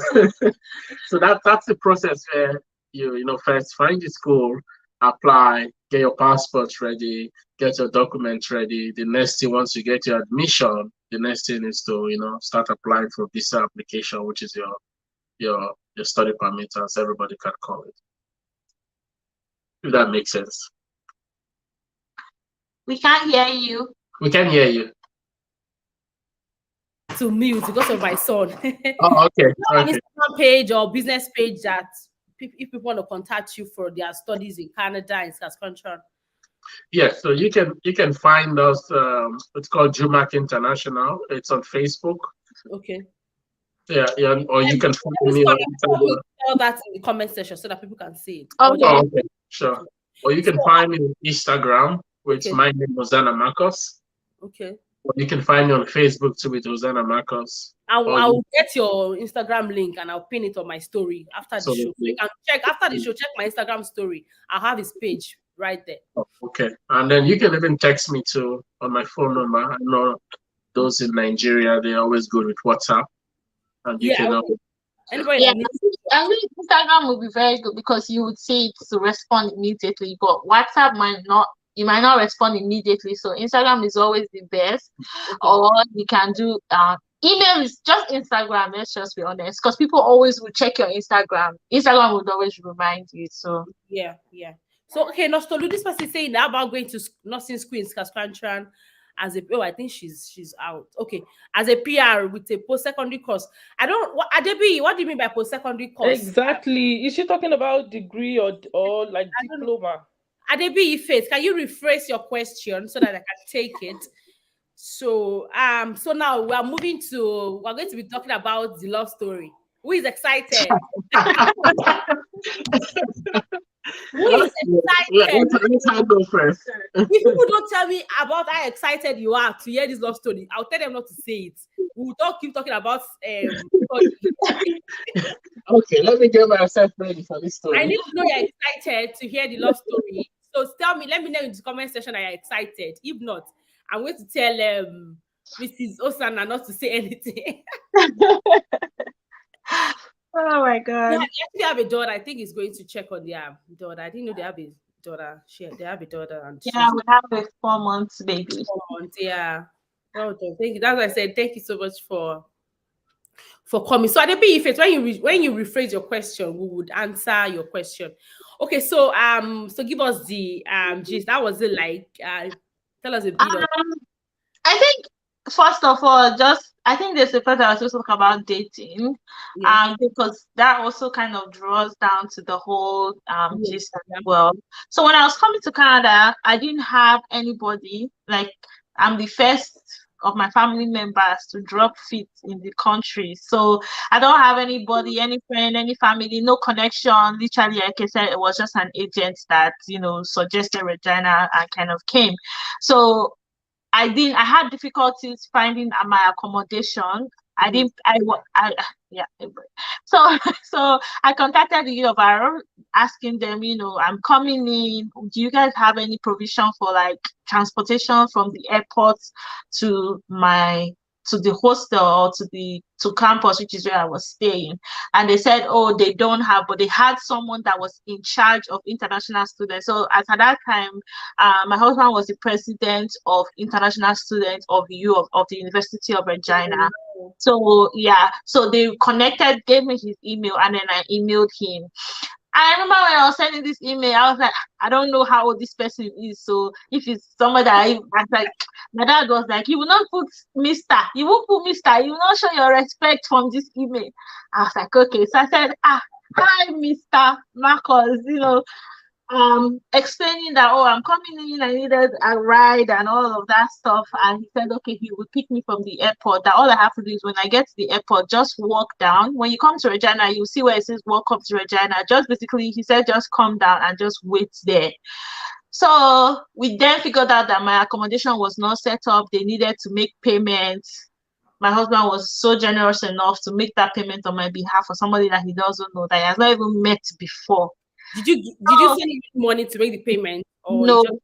So that's the process where you first find the school, apply, get your passport ready, get your documents ready. The next thing, once you get your admission, the next thing is to start applying for visa application, which is your study permit, as everybody can call it. If that makes sense. We can't hear you. We can hear you. To mute because of my son. Oh, okay. An Instagram page or business page that if people want to contact you for their studies in Canada in Saskatchewan. Yes, so you can find us. It's called Jumac International. It's on Facebook. Okay. Yeah, or you can find me on Instagram. Tell that in the comment section so that people can see it. Okay. Oh, okay, sure. Or you can find me on Instagram with my name, Hosanna Marcos. Okay. Or you can find me on Facebook too with Hosanna Marcos. I'll get your Instagram link and I'll pin it on my story after the show. So you can check after the show, check my Instagram story. I'll have his page right there. Oh, okay. And then you can even text me too on my phone number. I know those in Nigeria, they're always good with WhatsApp. And you can anybody I think Instagram will be very good because you would see it to respond immediately, but WhatsApp you might not respond immediately. So Instagram is always the best. Okay. Or you can do email is just Instagram, let's just be honest, because people always will check your Instagram. Instagram would always remind you. So yeah. So okay, Nostolu, this person is saying that about going to nursing school in Saskatchewan as I think she's out. Okay, as a PR with a post-secondary course. Adebi, what do you mean by post-secondary course? Exactly. Is she talking about degree or like diploma? Adebi, Faith, can you rephrase your question so that I can take it? So now we're going to be talking about the love story. Who is excited? Who is excited? Let's go first. If people don't tell me about how excited you are to hear this love story, I'll tell them not to say it. We'll keep talking about Okay, let me get myself ready for this story. I need to know you're excited to hear the love story. So let me know in the comment section that you're excited. If not, I'm going to tell Mrs. Osana not to say anything. Oh my God. Yeah, they actually have a daughter. I think he's going to check on their daughter. I didn't know they have a daughter. They have a daughter. And we have a 4 months baby. 4 months, yeah. Well done. Thank you. That's why I said thank you so much for coming. So Adebi, if when you rephrase your question, we would answer your question. Okay, so give us the gist. That was it like tell us a bit of I think first of all, I think there's a part I was just talking about dating, because that also kind of draws down to the whole gist as well. So when I was coming to Canada, I didn't have anybody. Like, I'm the first of my family members to drop feet in the country, so I don't have anybody, any friend, any family, no connection. Literally, like I said, it was just an agent that suggested Regina and kind of came. So I had difficulties finding my accommodation. So I contacted the UofR asking them, I'm coming in. Do you guys have any provision for like transportation from the airport to the hostel or to campus, which is where I was staying? And they said, oh, they don't have, but they had someone that was in charge of international students. So at that time, my husband was the president of international students of the University of Regina. So so they connected, gave me his email, and then I emailed him. I remember when I was sending this email, I was like, I don't know how old this person is. So if it's somebody that my dad was like, you will not put Mr. You won't put Mr. You will not show your respect from this email. I was like, okay. So I said, hi, Mr. Marcos, explaining that, oh, I'm coming in, I needed a ride and all of that stuff. And he said, okay, he would pick me from the airport. That all I have to do is when I get to the airport, just walk down. When you come to Regina, you'll see where it says welcome to Regina. Just basically, he said, just come down and just wait there. So we then figured out that my accommodation was not set up. They needed to make payments. My husband was so generous enough to make that payment on my behalf for somebody that he doesn't know, that he has not even met before. Did you send him money to make the payment, or you No, just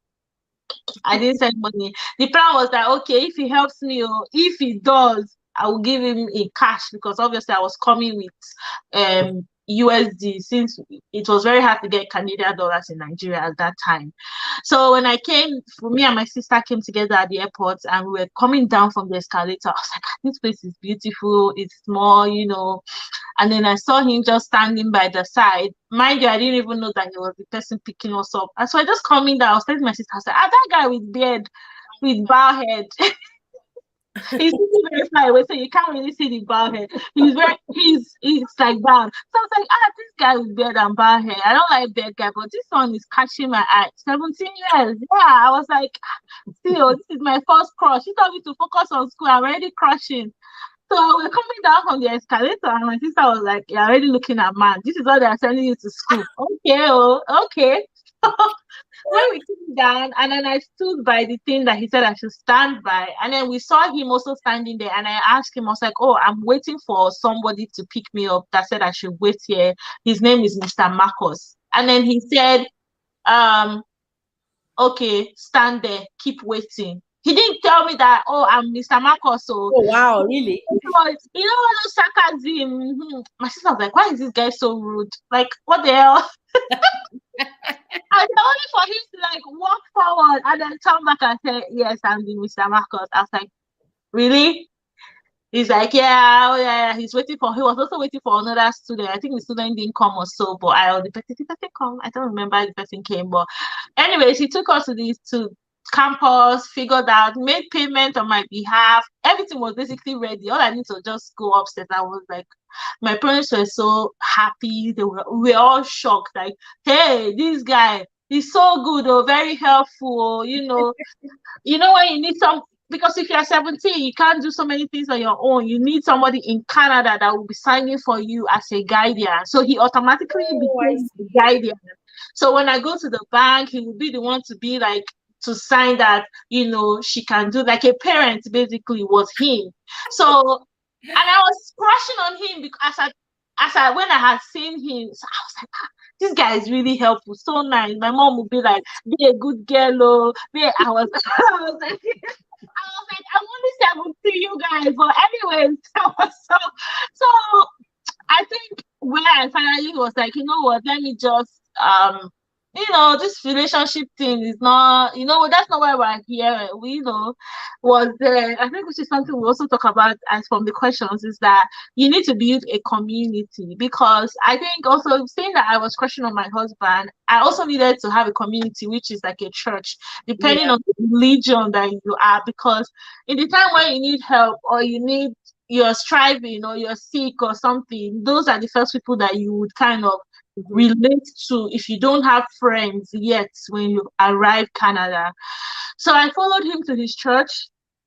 I didn't send money. The plan was that okay, if he helps me, or if he does, I will give him in cash because obviously I was coming with USD since it was very hard to get Canadian dollars in Nigeria at that time. So when I came, for me and my sister came together at the airport and we were coming down from the escalator. I was like, "Ah, this place is beautiful, it's small, you know." And then I saw him just standing by the side. Mind you, I didn't even know that he was the person picking us up. And so I just coming down, I was telling my sister, I said, ah, that guy with beard, with bow head. He's sitting very far away, so you can't really see the bow head. He's like down. So I was like, ah, this guy with beard and bow head. I don't like beard guy, but this one is catching my eye. 17 years. Yeah. I was like, still, this is my first crush. He told me to focus on school. I'm already crushing. So we're coming down from the escalator, and my sister was like, "You're already looking at man. This is why they're sending you to school." Okay, oh, okay. When we came down, and then I stood by the thing that he said I should stand by, and then we saw him also standing there, and I asked him, I was like, "Oh, I'm waiting for somebody to pick me up that said I should wait here. His name is Mr. Marcos." And then he said, okay, stand there, keep waiting. He didn't tell me that, oh, I'm Mr. Marcos. So, oh wow, really? you know, all those sarcasm. My sister was like, why is this guy so rude? Like, what the hell? And only for him to like walk forward and then turn back and say, yes, I'm the Mr. Marcos. I was like, really? He's like, yeah, oh, yeah, he was also waiting for another student. I think the student didn't come or so, but the person come. I don't remember if the person came, but anyways, he took us to campus, figured out, made payment on my behalf. Everything was basically ready. All I need to just go upstairs. I was like, my parents were so happy. We were all shocked. Like, hey, this guy, he's so good or very helpful. You know when you need some. Because if you're 17, you can't do so many things on your own. You need somebody in Canada that will be signing for you as a guardian. So he automatically becomes the guardian. So when I go to the bank, he will be the one to be like, to sign that, she can do, like a parent basically was him. So, and I was crushing on him because when I had seen him, so I was like, this guy is really helpful, so nice. My mom would be like, be a good girl. I was like, I'm only 17, you guys. But anyways, so I think where I finally was like, you know what, let me just this relationship thing is not, that's not why we're here. We was there. I think which is something we also talk about as from the questions is that you need to build a community, because I think also saying that I was crushing on my husband, I also needed to have a community, which is like a church, depending on the religion that you are, because in the time when you need help or you're striving or you're sick or something, those are the first people that you would kind of relate to if you don't have friends yet when you arrive Canada. So I followed him to his church.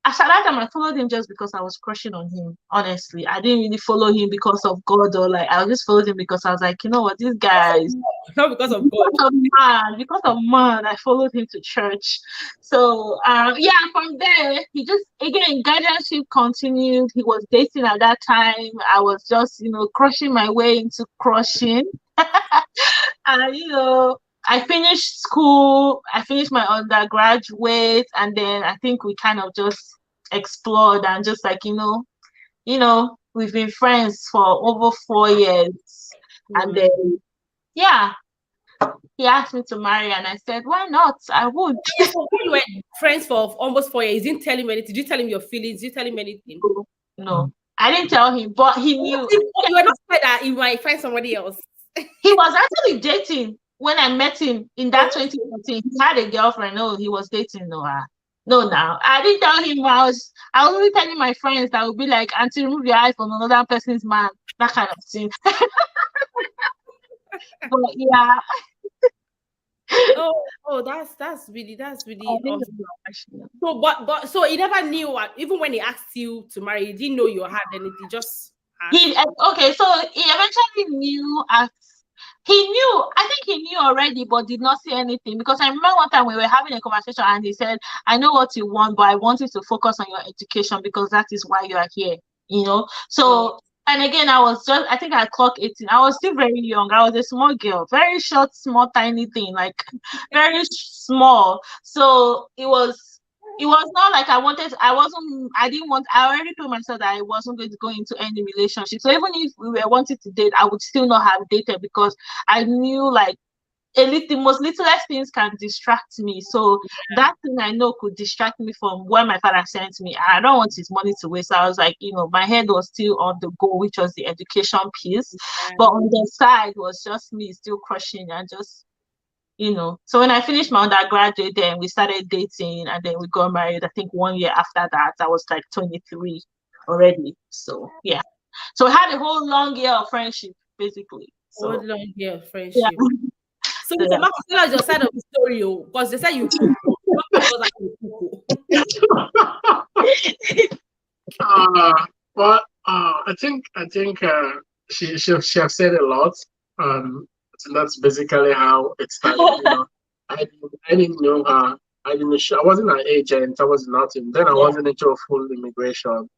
At that time, I followed him just because I was crushing on him. Honestly, I didn't really follow him because of God, or like I just followed him because I was like, you know what, this guy is not because of God. Because of man, I followed him to church. So from there, he just again guardianship continued. He was dating at that time. I was just crushing my way into crushing. And I finished school, I finished my undergraduate, and then I think we kind of just explored and just like, we've been friends for over 4 years. And then, he asked me to marry, and I said, why not? I would. We were friends for almost 4 years. You didn't tell him anything. Did you tell him your feelings? Did you tell him anything? No, I didn't tell him, but he knew. You were not scared that he might find somebody else. He was actually dating when I met him in that 2014. He had a girlfriend. No, he was dating Noah. No, now I didn't tell him. I was only telling my friends that would be like, "Auntie, remove your eye from another person's man," that kind of thing. But yeah. Oh, that's really awesome. So, but so he never knew what, even when he asked you to marry, he didn't know you had anything. Just okay. So he eventually knew. I think he knew already, but did not say anything, because I remember one time we were having a conversation and he said, I know what you want, but I want you to focus on your education because that is why you are here, So And again, I think I clocked 18. I was still very young. I was a small girl, very short, small, tiny thing, like very small. So it was not like I didn't want, I already told myself that I wasn't going to go into any relationship. So even if we were wanting to date, I would still not have dated because I knew like the most littlest things can distract me. So that thing I know could distract me from where my father sent me. I don't want his money to waste. So I was like, my head was still on the goal, which was the education piece. But on the side was just me still crushing and just, So when I finished my undergraduate, then we started dating and then we got married. I think 1 year after that, I was like 23 already. So yeah. So we had a whole long year of friendship, basically. Old So long year of yeah. friendship. So, So, Mr. Marcus, tell us your side of the story, because they say you cook. What was like you cook? But I think she have said a lot. So that's basically how it started. I didn't know her. I wasn't an agent. I was nothing. Then I wasn't into a full immigration.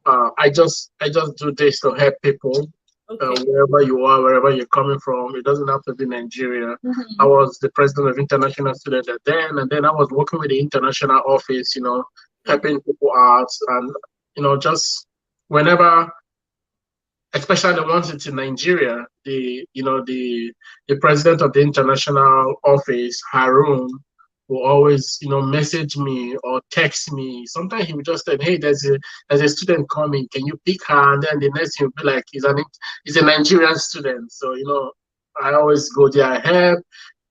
I just do this to help people. Okay. Wherever you are, wherever you're coming from, it doesn't have to be Nigeria. I Mhm. was the president of International Students at then, and then I was working with the international office, helping people out, and just whenever, especially the ones it's in Nigeria, the president of the international office, Harun, will always message me or text me. Sometimes he would just say, "Hey, there's a student coming. Can you pick her?" And then the next thing will be like, "He's a Nigerian student." So I always go there, help.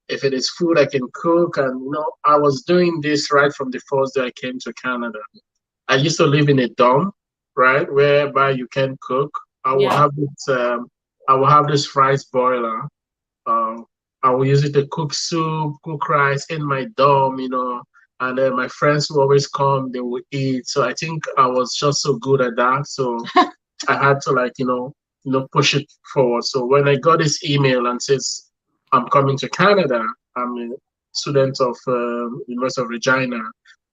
If it is food, I can cook, and I was doing this right from the first day I came to Canada. I used to live in a dorm, right, whereby you can cook. I will Yeah. have this. I will have this rice boiler. Uh, I will use it to cook soup, cook rice in my dorm, and then my friends will always come. They will eat. So I think I was just so good at that. So I had to like push it forward. So when I got this email and says I'm coming to Canada, I'm a student of University of Regina.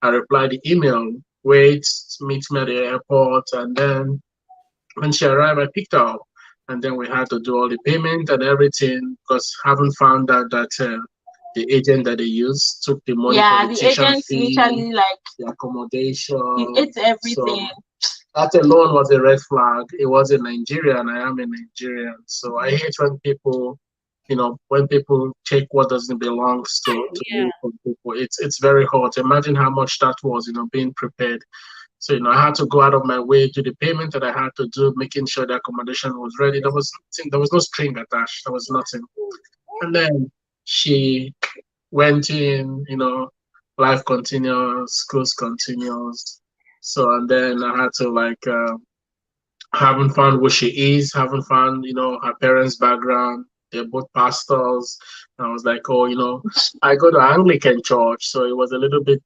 I replied the email, wait, meet me at the airport, and then when she arrived, I picked her up, and then we had to do all the payment and everything because haven't found out that the agent that they used took the money for Yeah, the the tuition agents fee, literally like the accommodation. it's everything. So that alone was a red flag. It was a Nigerian. I am a Nigerian. So I hate when people take what doesn't belong to Yeah. me from people. It's very hard. Imagine how much that was, being prepared. So, I had to go out of my way to the payment that I had to do, making sure the accommodation was ready. There was no string attached. There was nothing. And then she went in, life continues, schools continues. So, and then I had to like haven't found who she is, haven't found, her parents' background. They're both pastors. And I was like, oh, I go to Anglican church, so it was a little bit,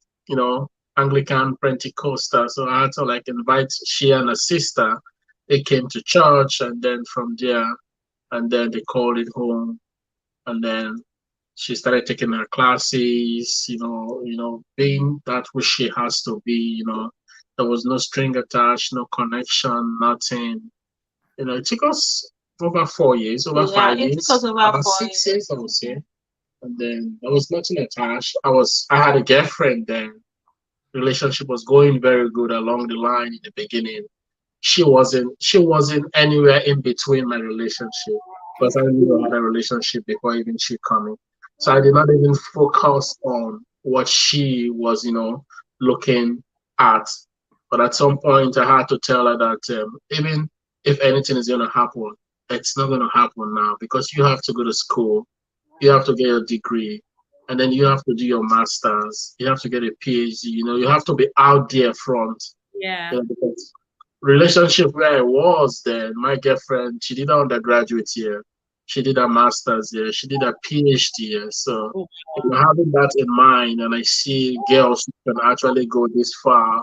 Anglican Pentecostal. So I had to like invite she and her sister. They came to church, and then from there, and then they called it home, and then she started taking her classes, being that who she has to be, there was no string attached, no connection, nothing. It took us over 4 years, over Yeah, five it took years, us over about 6 years, I would say. And then there was nothing attached. I had a girlfriend then. Relationship was going very good along the line in the beginning. She wasn't anywhere in between my relationship because I knew I had a relationship before even she coming. So I did not even focus on what she was, looking at. But at some point, I had to tell her that even if anything is going to happen, it's not going to happen now because you have to go to school, you have to get a degree, and then you have to do your masters, you have to get a PhD. You have to be out there front. Yeah. Because relationship where I was then, my girlfriend, she did her undergraduate here, she did her master's here, she did her PhD here. So Oh, having that in mind, and I see girls who can actually go this far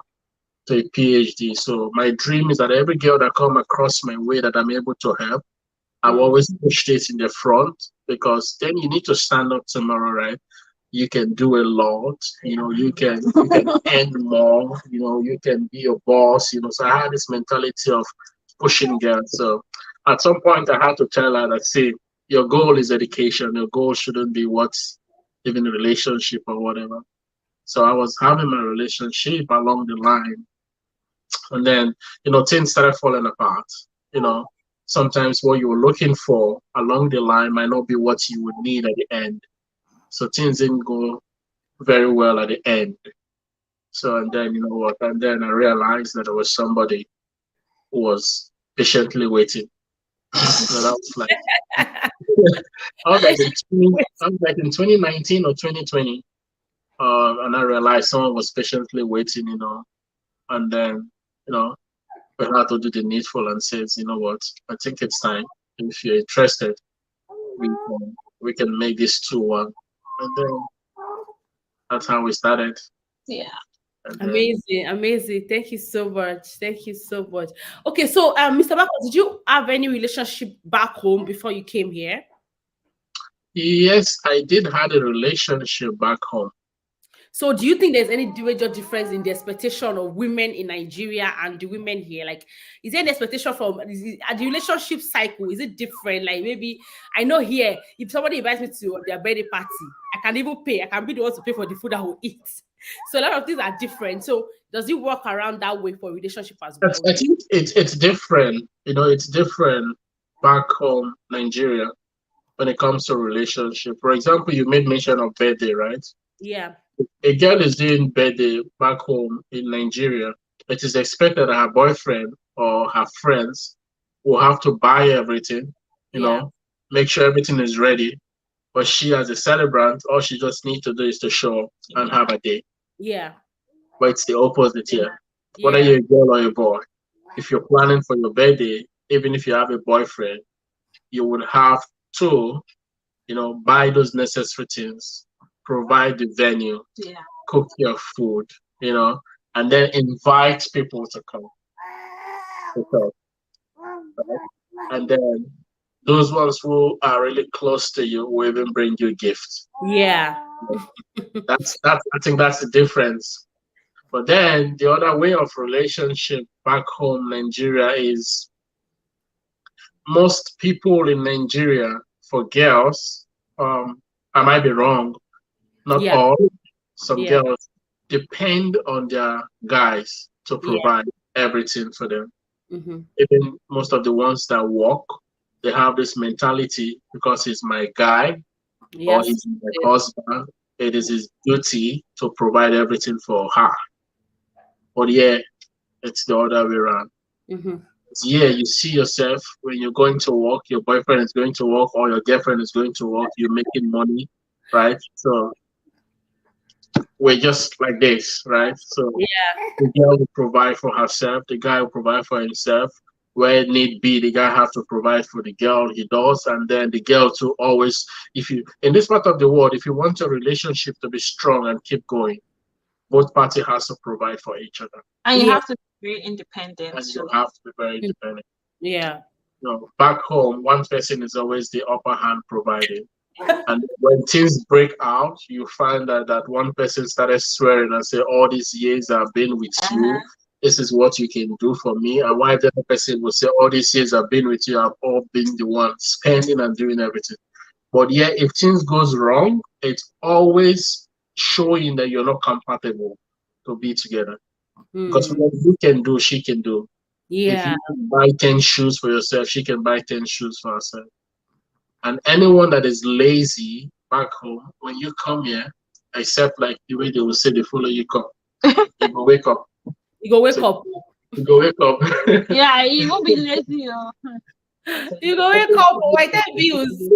to a PhD. So my dream is that every girl that come across my way that I'm able to help, I will always push this in the front because then you need to stand up tomorrow, right? You can do a lot, you can earn more, you can be your boss. So I had this mentality of pushing girl. So at some point, I had to tell her that, see, your goal is education. Your goal shouldn't be what's even a relationship or whatever. So I was having my relationship along the line, and then things started falling apart. You know, sometimes what you were looking for along the line might not be what you would need at the end. So things didn't go very well at the end. So and then what? And then I realized that there was somebody who was patiently waiting. So that was like I was like in 2019 or 2020, and I realized someone was patiently waiting, and then we had to do the needful and says, what, I think it's time. If you're interested, we can make this 2-1, and then that's how we started. Yeah. And then, Amazing, amazing. Thank you so much. Thank you so much. Okay, so Mr. Bako, did you have any relationship back home before you came here? yes, I did have a relationship back home. So do you think there's any major difference in the expectation of women in Nigeria and the women here? Like, is there an expectation from the relationship cycle? Is it different? Like, maybe I know here, if somebody invites me to their birthday party, I can even pay. I can be the one to pay for the food I will eat. So a lot of things are different. So does it work around that way for relationship as well? I think it's different. It's different back home, Nigeria, when it comes to relationship. For example, you made mention of birthday, right? Yeah. A girl is doing birthday back home in Nigeria. It is expected that her boyfriend or her friends will have to buy everything, make sure everything is ready. But she, as a celebrant, all she just needs to do is to show up and have a day. Yeah. But it's the opposite here. Yeah. Whether you're a girl or a boy, if you're planning for your birthday, even if you have a boyfriend, you would have to, buy those necessary things, provide the venue, cook your food, and then invite people to come. And then those ones who are really close to you will even bring you gifts. Yeah. That's I think that's the difference. But then the other way of relationship back home, Nigeria, is most people in Nigeria, for girls, I might be wrong, not all, some girls depend on their guys to provide everything for them. Mm-hmm. Even most of the ones that work, they have this mentality because he's my guy or he's my husband, it is his duty to provide everything for her. But yeah, it's the other way around. Mm-hmm. Yeah, you see yourself when you're going to work, your boyfriend is going to work or your girlfriend is going to work, you're making money, right? So we're just like this, right? So the girl will provide for herself, the guy will provide for himself. Where need be, the guy have to provide for the girl, he does, and then the girl to always, if you, in this part of the world, if you want your relationship to be strong and keep going, both parties has to provide for each other. And you have to be very independent. And you have to be very independent. Yeah. Back home, one person is always the upper hand providing. And when things break out, you find that one person started swearing and say, all these years I've been with you, this is what you can do for me. And why the other person will say, all these years I've been with you, I've all been the one spending and doing everything. But yeah, if things goes wrong, it's always showing that you're not compatible to be together. Because what you can do, she can do. Yeah. If you can buy 10 shoes for yourself, she can buy 10 shoes for herself. And anyone that is lazy back home, when you come here, except like the way they will say they follow you come, you go wake up. You go wake up. You go wake up. Yeah, you won't be lazy. You go wake up. Why that views?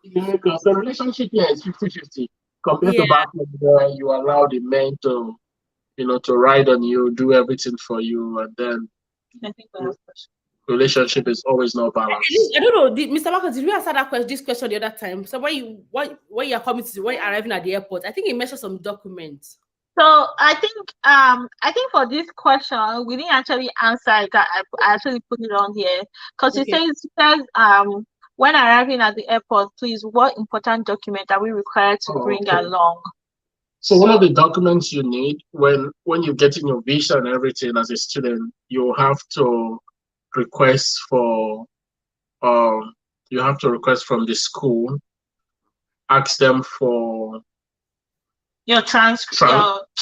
You wake up. So relationship here is 50-50. Compared to back home where you allow the men to, to ride on you, do everything for you, and then I think that's relationship is always not balanced. I don't know, Mr. Marcus, did we answer this question the other time? So when you're coming to, when you're arriving at the airport, I think you mentioned some documents. So I think for this question we didn't actually answer it. I actually put it on here because it says when arriving at the airport, please, what important document are we required to bring along? So one of the documents you need when you're getting your visa and everything as a student, you have to request for um you have to request from the school, ask them for Your transcript,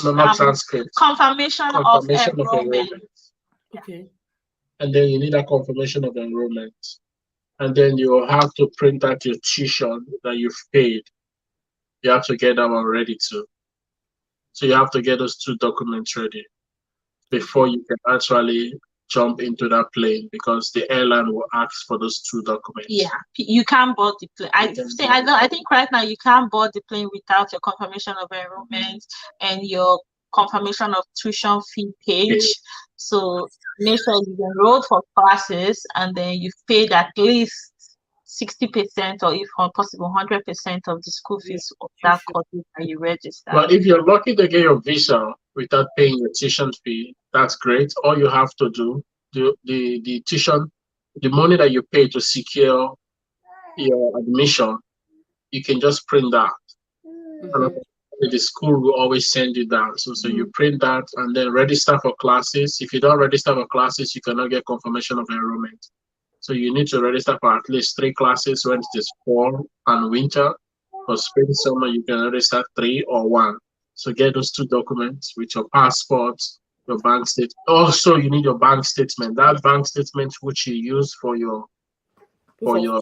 no, not transcript, confirmation of confirmation of enrollment. enrollment. Okay. And then you need a confirmation of enrollment. And then you have to print out your tuition that you've paid. You have to get that one ready too. So you have to get those two documents ready before you can actually jump into that plane, because the airline will ask for those two documents. Yeah, you can't board the plane. I think right now you can't board the plane without your confirmation of enrollment and your confirmation of tuition fee page. So make sure you enrolled for classes and then you've paid at least 60% or if possible 100% of the school fees of that course that you register. But if you're lucky to get your visa without paying your tuition fee, that's great. All you have to do, the tuition, the money that you pay to secure your admission, you can just print that. Mm-hmm. The school will always send you that. So you print that and then register for classes. If you don't register for classes, you cannot get confirmation of enrollment. So you need to register for at least 3 classes when it is fall and winter. For spring, summer, you can register 3 or 1. So get those two documents with your passport, your bank statement. Also, you need your bank statement. That bank statement which you use for your admission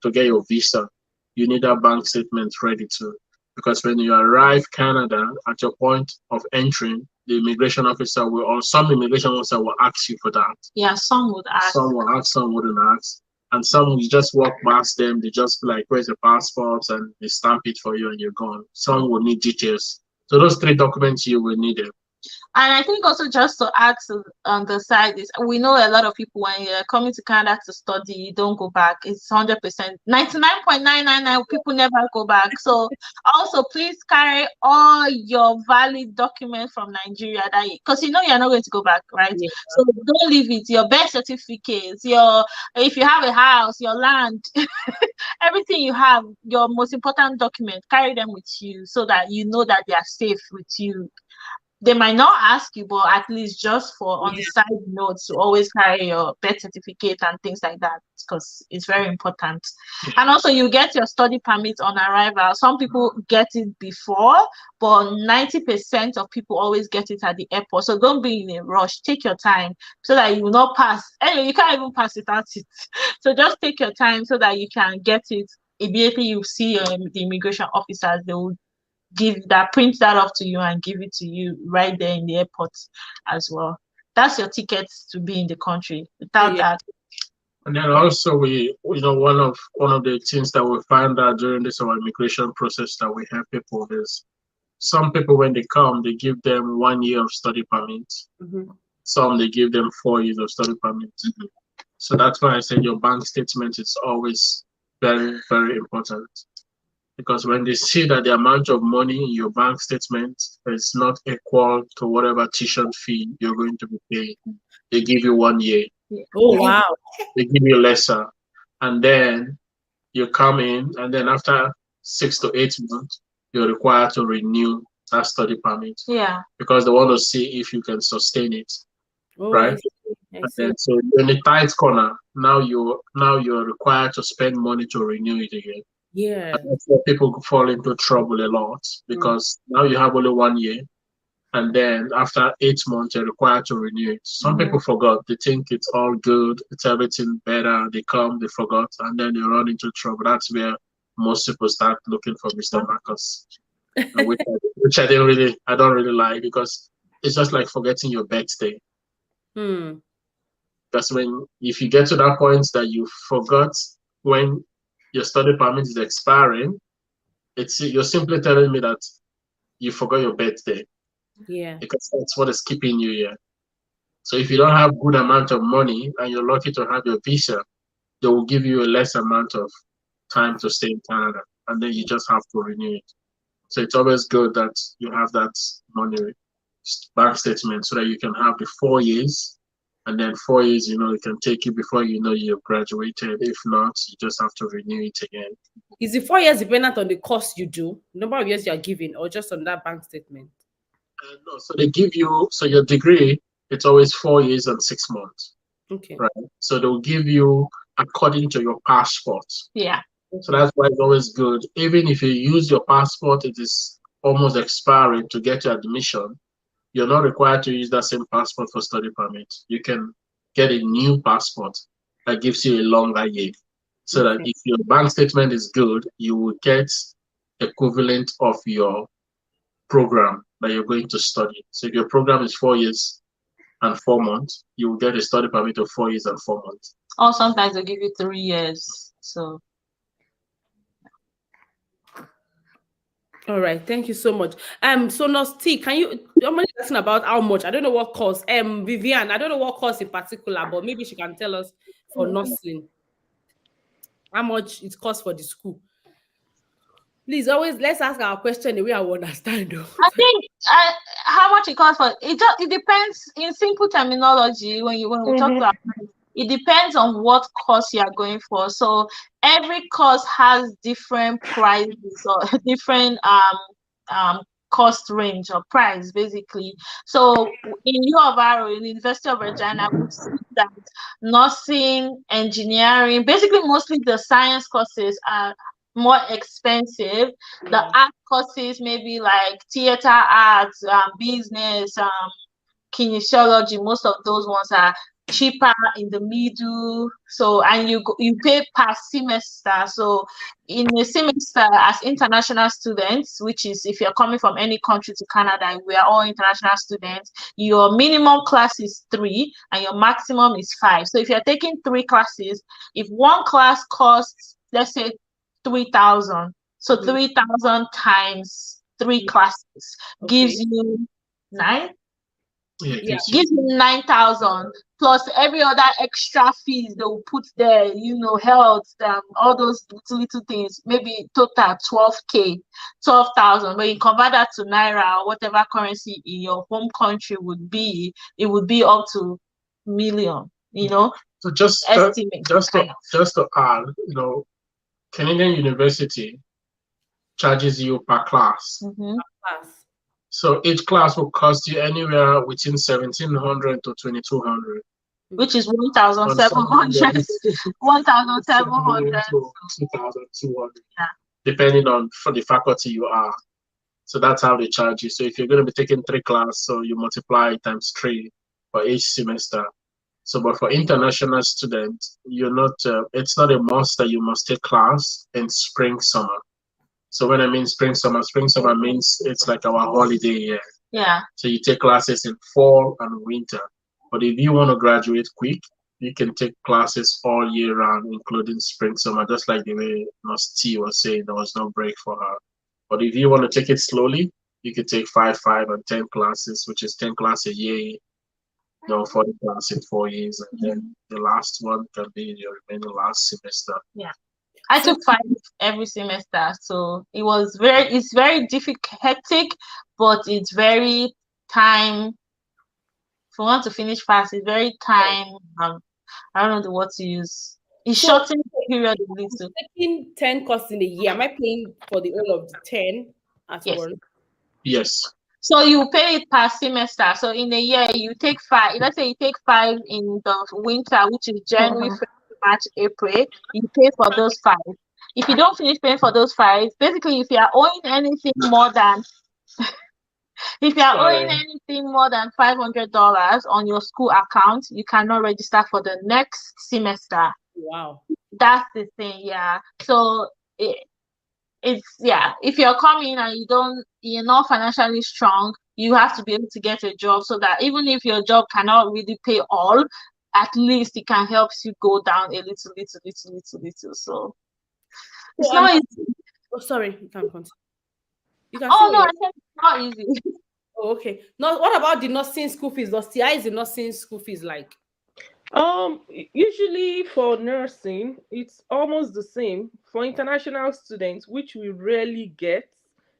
to get your visa. You need that bank statement ready too. Because when you arrive Canada, at your point of entering, the immigration officer will, or some immigration officer will ask you for that. Yeah, some would ask. Some will ask, some wouldn't ask. And some you just walk past them, they just be like, where's the passport? And they stamp it for you and you're gone. Some will need details. So those 3 documents you will need them. And I think also just to add on the side is we know a lot of people when you're coming to Canada to study, you don't go back. It's 100%. 99.999 people never go back. So also please carry all your valid documents from Nigeria because you know you're not going to go back, right? Yeah. So don't leave it. Your birth certificates, if you have a house, your land, everything you have, your most important document, carry them with you so that you know that they are safe with you. They might not ask you, but at least just for on the side notes to always carry your birth certificate and things like that, because it's very important. And also you get your study permit on arrival. Some people get it before, but 90% of people always get it at the airport. So don't be in a rush. Take your time so that you will not pass. Anyway, you can't even pass without it. So just take your time so that you can get it. Immediately you see the immigration officers, they will print that off to you and give it to you right there in the airport as well. That's your ticket to be in the country. Without that. And then also one of the things that we find out during this our immigration process that we help people is some people when they come, they give them 1 year of study permit. Mm-hmm. Some they give them 4 years of study permit. Mm-hmm. So that's why I said your bank statement is always very, very important. Because when they see that the amount of money in your bank statement is not equal to whatever tuition fee you're going to be paying, they give you 1 year. Oh, wow. They give you lesser. And then you come in, and then after 6 to 8 months, you're required to renew that study permit. Yeah. Because they want to see if you can sustain it. Oh, right? I see. And so in the tight corner, now you're required to spend money to renew it again. Yeah. And that's where people fall into trouble a lot, because now you have only 1 year, and then after 8 months you're required to renew it. Some people forgot. They think it's all good, it's everything better. They come, they forgot, and then they run into trouble. That's where most people start looking for Mr. Marcus, which I don't really like, because it's just like forgetting your birthday. Because if you get to that point that you forgot when your study permit is expiring, you're simply telling me that you forgot your birthday. Yeah. Because that's what is keeping you here. So if you don't have good amount of money and you're lucky to have your visa, they will give you a less amount of time to stay in Canada, and then you just have to renew it. So it's always good that you have that money bank statement so that you can have the 4 years And then 4 years, you can take it before you've graduated. If not, you just have to renew it again. Is it 4 years dependent on the course you do, number of years you are giving, or just on that bank statement? No, so they give you, so your degree, it's always 4 years and 6 months, Okay. right? So they'll give you according to your passport. Yeah. So that's why it's always good. Even if you use your passport, it is almost expiring to get your admission. You're not required to use that same passport for study permit. You can get a new passport that gives you a longer year. So that Okay. if your bank statement is good, you will get equivalent of your program that you're going to study. So if your program is 4 years and 4 months, you will get a study permit of 4 years and 4 months. Or sometimes they'll give you 3 years. So All right, thank you so much. So Nosti, can you? Somebody asking about how much? I don't know what course. Vivian, I don't know what course in particular, but maybe she can tell us for nursing how much it costs for the school. Please, always let's ask our question the way I will understand. Though. I think how much it costs for it depends in simple terminology when we talk about it depends on what course you are going for. So every course has different prices or different cost range or price basically. So in U of R, in the University of Regina, we see that nursing, engineering, basically mostly the science courses are more expensive. The art courses, maybe like theater arts, business, kinesiology, most of those ones are cheaper in the middle. So and you pay per semester. So in a semester as international students, which is if you're coming from any country to Canada, we are all international students, your minimum class is 3 and your maximum is 5. So if you're taking 3 classes, if one class costs, let's say 3,000, so 3,000 times 3 classes gives you 9. Yeah, Gives you 9,000 plus every other extra fees they will put there, health, all those little things, maybe total 12K, 12,000. But you convert that to naira or whatever currency in your home country would be, it would be up to million, So just estimate. just to add, Canadian University charges you per class. Class. So each class will cost you anywhere within 1,700 to 2,200. Which is 1,700. 1,700 to 2,200. Yeah. Depending on for the faculty you are. So that's how they charge you. So if you're going to be taking 3 classes, so you multiply times 3 for each semester. So, but for international students, you're not. It's not a must that you must take class in spring, summer. So when I mean spring, summer means it's like our holiday year. Yeah. So you take classes in fall and winter. But if you want to graduate quick, you can take classes all year round, including spring, summer, just like the way Nosti was saying, there was no break for her. But if you want to take it slowly, you can take 5, 5, and 10 classes, which is 10 classes a year, 40 classes in 4 years, and then the last one can be your remaining last semester. Yeah. I took 5 every semester, so it's very difficult, hectic, but it's very time. If you want to finish fast, it's very time. I don't know the word to use. It's shortening the period a little. Taking 10 courses in a year, am I paying for the whole of the 10 at once? Yes. So you pay it per semester. So in a year, you take 5. Let's say you take 5 in the winter, which is January, February, March, April. You pay for those 5. If you don't finish paying for those 5, basically, if you are owing anything more than $500 on your school account, you cannot register for the next semester. Wow. That's the thing, yeah. So if you're coming and you're not financially strong, you have to be able to get a job so that even if your job cannot really pay all, at least it can help you go down a little. So it's not easy. Oh, sorry, you can continue. I said it's not easy. Oh, okay. Now, what about the nursing school fees? How is the nursing school fees like? Usually for nursing, it's almost the same. For international students, which we rarely get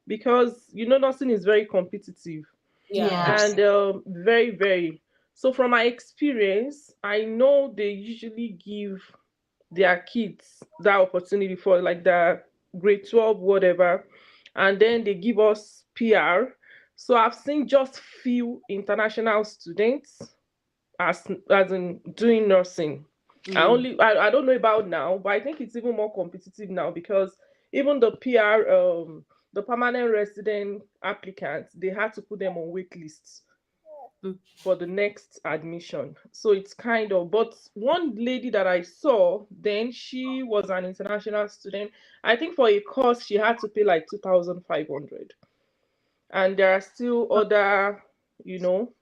because nursing is very competitive. Yeah. Yes. And very, very. So from my experience, I know they usually give their kids that opportunity for like the grade 12, whatever, and then they give us PR. So I've seen just few international students as in doing nursing. Mm. I don't know about now, but I think it's even more competitive now because even the PR the permanent resident applicants, they had to put them on wait lists Mm. for the next admission. So it's kind of, but one lady that I saw then, she was an international student. I think for a course she had to pay like 2,500. And there are still other, you know,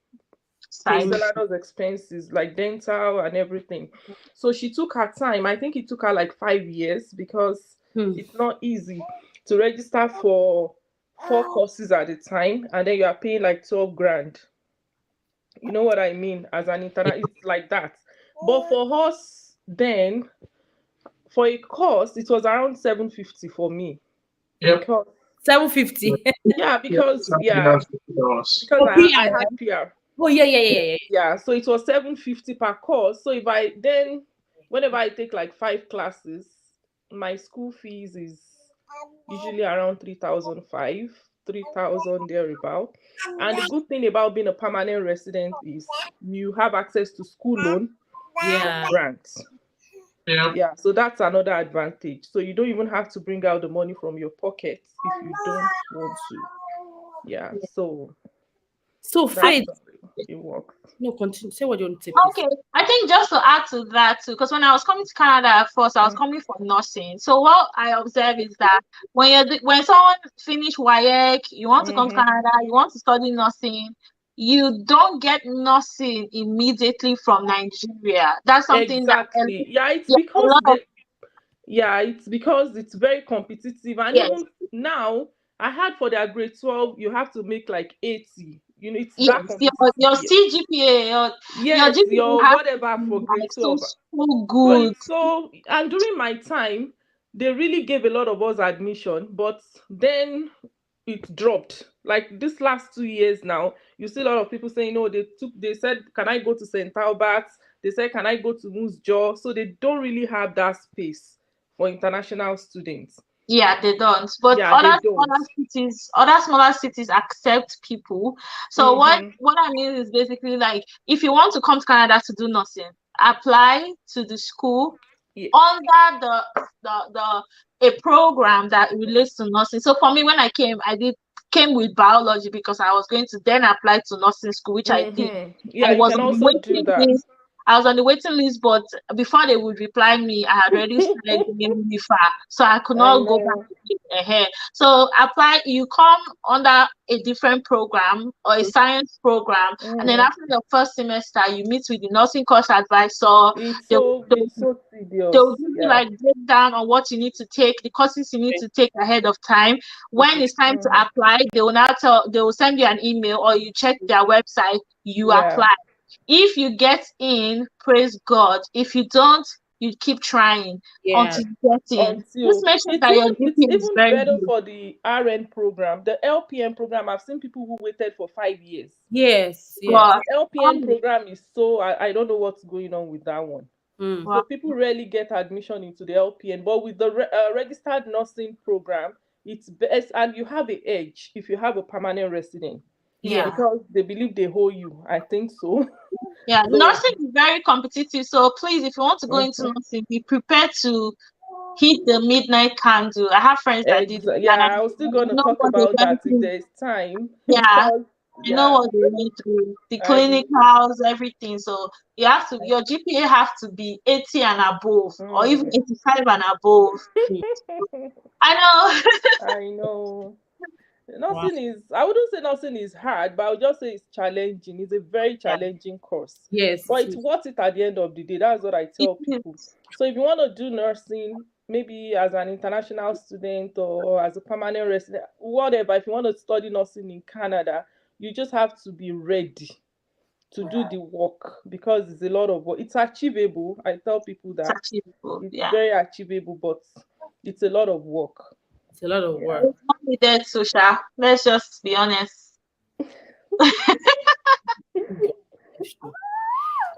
Side. Things. miscellaneous expenses like dental and everything. So she took her time. I think it took her like 5 years because Mm. it's not easy to register for 4 courses at a time and then you are paying like 12 grand. You know what I mean? As an Yeah. internet, it's like that. But for us, then for a course, it was around 750 for me Yep. because 750. yeah, Yep. because Something yeah, around $50. because For I PR, had right? PR. Oh, yeah, yeah, yeah, yeah. Yeah, so it was 750 per course. So if I then whenever I take like 5 classes, my school fees is usually around 3,005, 3,000 thereabout. And the good thing about being a permanent resident is you have access to school loan and Yeah. grants. Yep. Yeah, so that's another advantage. So you don't even have to bring out the money from your pocket if you don't want to. Yeah, so So, I, that's Faith, how it works. no, continue. Say what you want to say, please. okay, I think just to add to that too, because when I was coming to Canada at first, I was Mm, coming for nursing. So what I observe is that when someone finish WAEC, you want to come to mhm. Canada, you want to study nursing, you don't get nursing immediately from Nigeria. That's something that Exactly. Yeah, it's yeah, a because lot of it's very competitive. And yes, even now, I had for their grade 12, you have to make like 80. You know, it's that yes, competitive your here. CGPA, your Yes, GPA your has to whatever be for grade like so 12. so So good. it's so, and during my time, they really gave a lot of us admission, but then it dropped. Like this last 2 years now, you see a lot of people saying, no, they said, can I go to St. Albert's? They said, can I go to Moose Jaw? So they don't really have that space for international students. Yeah, they don't. But Yeah, they don't. other smaller cities accept people. So Mm-hmm. what I mean is basically like if you want to come to Canada to do nursing, apply to the school Yeah. under a program that relates to nursing. So for me, when I came, came with biology because I was going to then apply to nursing school, which I did. Mm-hmm. I Yeah, you was can on the also do waiting that. list. I was on the waiting list, but before they would reply me, I had already started going really far, so I could I not go back know. ahead. So apply. You come under a different program or a science program, and then Mm. after the first semester, you meet with the nursing course advisor. It's They so they it's so they'll tedious. give you Yeah. like breakdown on what you need to take, the courses you need to take ahead of time. When it's time to Mm-hmm. apply, they will send you an email or you check their website, you Yeah. apply. If you get in, praise God. If you don't, you keep trying Yeah. until you get in. Just Until make sure that your it's GPA is even very better good. for the RN program, the LPN program. I've seen people who waited for 5 years. Yes. Yes. But The LPN program is so I don't know what's going on with that one. Mm. So well, people rarely get admission into the LPN, but with the registered nursing program, it's best, and you have a edge if you have a permanent resident Yeah. yeah. because they believe they owe you. I think so. Yeah, So nursing is very competitive. So please, if you want to go into mhm. nursing, be prepared to hit the midnight candle. I have friends that did it, and Yeah, I was still I going to know talk what they about went that if through. there's time Yeah, because I know yeah, what they went through. The I believe. clinicals, everything. So your GPA have to be 80 and above, or even Mm. 85 and above. I know. I know. Wow. I wouldn't say nothing is hard, but I would just say it's challenging. It's a very Yeah, challenging course. Yes. But It it's is. worth it at the end of the day. That's what I it tell people. is. So if you want to do nursing, maybe as an international student or as a permanent resident, whatever, if you want to study nursing in Canada, you just have to be ready to do the work because it's a lot of work. It's achievable. I tell people It's that achievable. it's Yeah. very achievable, but it's a lot of work. It's a lot of Yeah. work. It's not needed, Susha. Let's just be honest.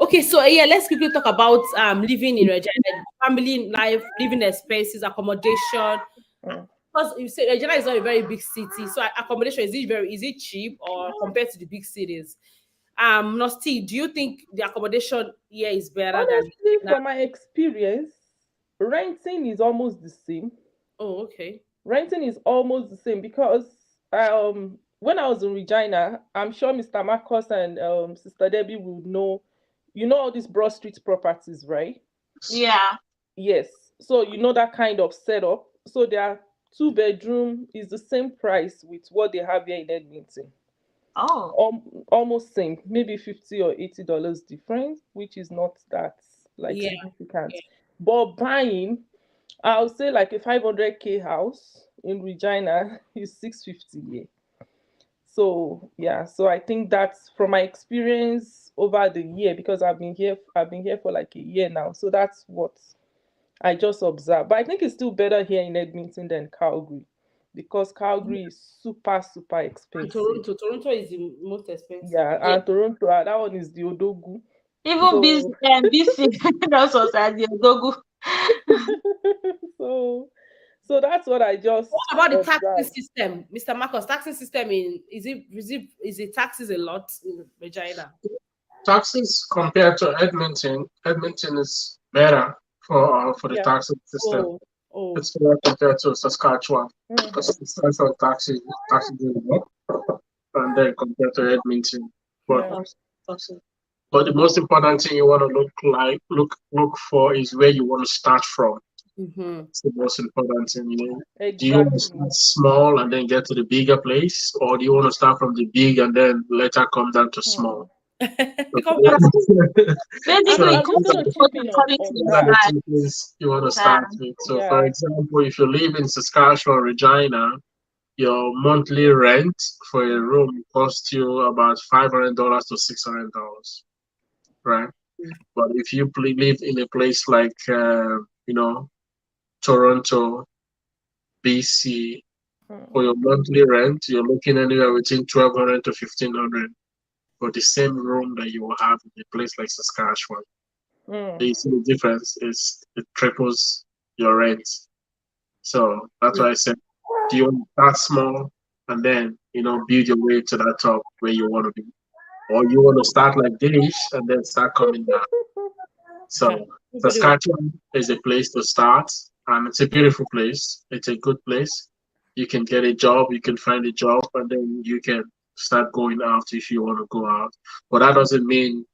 Okay, so yeah, let's quickly talk about living in Regina, family life, living expenses, accommodation. Mm. Because you say Regina is not a very big city, so accommodation is it cheap or compared to the big cities? Nosti, do you think the accommodation here is better than Honestly, Regina? from my experience, renting is almost the same. Oh, okay. Renting is almost the same because when I was in Regina, I'm sure Mr. Marcus and Sister Debbie would know. You know all these Broad Street properties, right? Yeah. Yes. So you know that kind of setup. So their two-bedroom is the same price with what they have here in Edmonton. Oh. Almost same, maybe $50 or $80 difference, which is not that like Yeah, significant. yeah. But buying, I'll say like a 500K house in Regina is 650 here. So yeah, so I think that's from my experience over the year because I've been here for like a year now. So that's what I just observed. But I think it's still better here in Edmonton than Calgary because Calgary is super, super And expensive. Toronto is the most expensive. Yeah, Yeah. and Toronto, that one is the Odogu. Even BC, So, BC, that's what I did. Dogu. so, so that's what I What just about the taxing observed. system, Mr. Marcos? Taxing system in is it taxes a lot in Regina? Taxes compared to Edmonton, Edmonton is better for the Yeah. taxing system. Oh, oh, It's better compared to Saskatchewan because Mm-hmm. Saskatchewan taxes is low, and then compared to Edmonton. But Yeah. but the most important thing you want to look for is where you want to start from. mm-hmm. It's the most important thing. Do you want to Exactly. start small and then get to the bigger place, or do you want to start from the big and then later come down to small? Hmm. Because Yeah. I'm, So Basically, I'm just go gonna to chip in according to on your these are that. the size. two things you want to Yeah. start with. So, for Yeah. example, if you live in Saskatchewan, Regina, your monthly rent for a room costs you about $500 to $600, right? But if you live in a place like, Toronto, BC, for your Mm-hmm. monthly rent, you're looking anywhere between 1,200 to 1,500 for the same room that you will have in a place like Saskatchewan. So Mm. you see the difference is it triples your rent. So that's yeah, why I said, do you want to start small and then build your way to that top where you want to be, or you want to start like this and then start coming down? yeah. So Everybody wants. Saskatchewan is a place to start, and it's a beautiful place. It's a good place. You can get a job, you can find a job, and then you can start going out if you want to go out. But that doesn't mean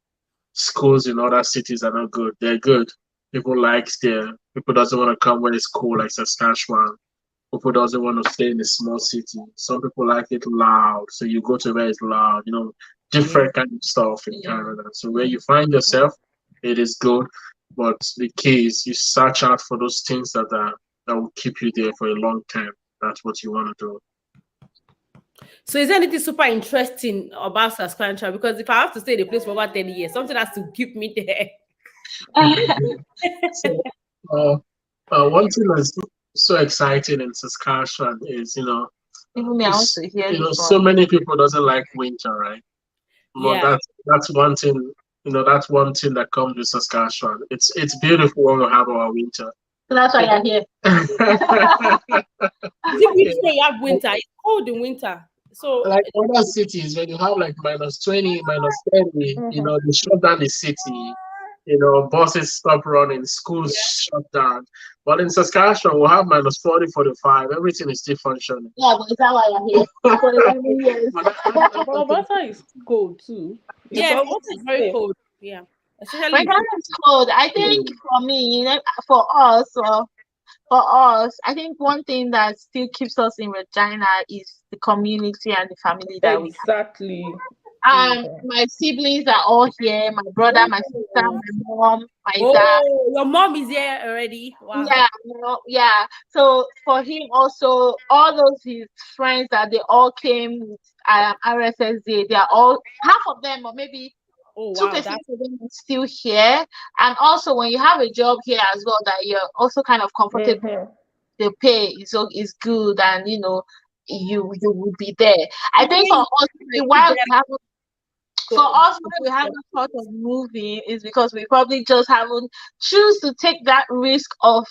schools in other cities are not good. They're good. People doesn't want to come where it's cool like Saskatchewan. People doesn't want to stay in a small city. Some people like it loud, so you go to where it's loud. Yeah. Different kind of stuff in Canada. So where you find yourself, it is good. But the key is you search out for those things that will keep you there for a long time. That's what you want to do. So is there anything super interesting about Saskatchewan? Because if I have to stay in a place for over 10 years, something has to keep me there. So uh, one thing that's so exciting in Saskatchewan is Even me, I want is to hear this so one. many people doesn't like winter, right? But Yeah. that's one thing. That's one thing that comes with Saskatchewan. It's beautiful when we have our winter. So that's why you're here. Is it Yeah. beautiful when you have winter? It's cold in winter. So Like other cities, when you have like -20, -30, Mm-hmm. they shut down the city. Buses stop running, schools shut down. But in Saskatchewan, we'll have -40, 45. Everything is still functioning. Yeah, but is that why you're here? For the many years. But But Alberta is cold too. It's yes, almost water is the very same. cold. Yeah. Especially When if Ghana is cold, I think for me, for us, I think one thing that still keeps us in Regina is the community and the family that we Exactly. have. Mhm. My siblings are all here. My brother, my sister, oh, my mom, my dad. oh, your mom is here already. Wow. Yeah, yeah. So for him also, all those his friends that they all came with RSSD, they are all half of them, or maybe Oh two wow, percent that's of them are still here. And also when you have a job here as well, that you're also kind of comfortable, Mhm. the pay is good, and you will be there. I even think for when us, like while we have For us, why we haven't thought of moving is because we probably just haven't choose to take that risk of,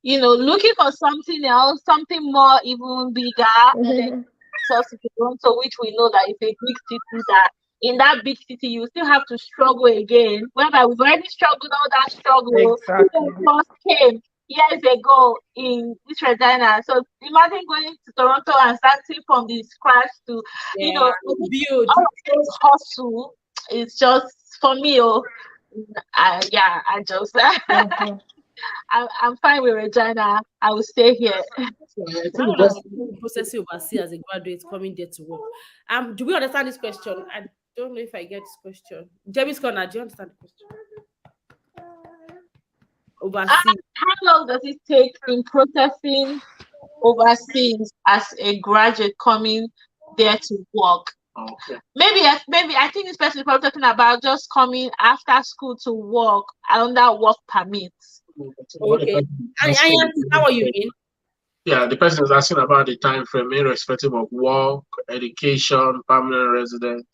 looking for something else, something more even bigger, and then ourselves to Toronto, which we know that it's a big city that in that big city you still have to struggle again. Whereby we've already struggled all that struggle. Exactly. People first came years ago in this Regina. So imagine going to Toronto and starting from the scratch to, build. all of those hustle is just for me. I just I'm fine with Regina. I will stay here. How long has the process oversee as a graduate coming there to work? Do we understand this question? I don't know if I get this question. Jamie's corner, do you understand the question? Oversee. How long does it take in processing overseas as a graduate coming there to work? Okay. Maybe I think this person is probably talking about just coming after school to work under work permits. Okay. And is that what you mean? Yeah, the person is asking about the time frame, irrespective of work, education, permanent resident.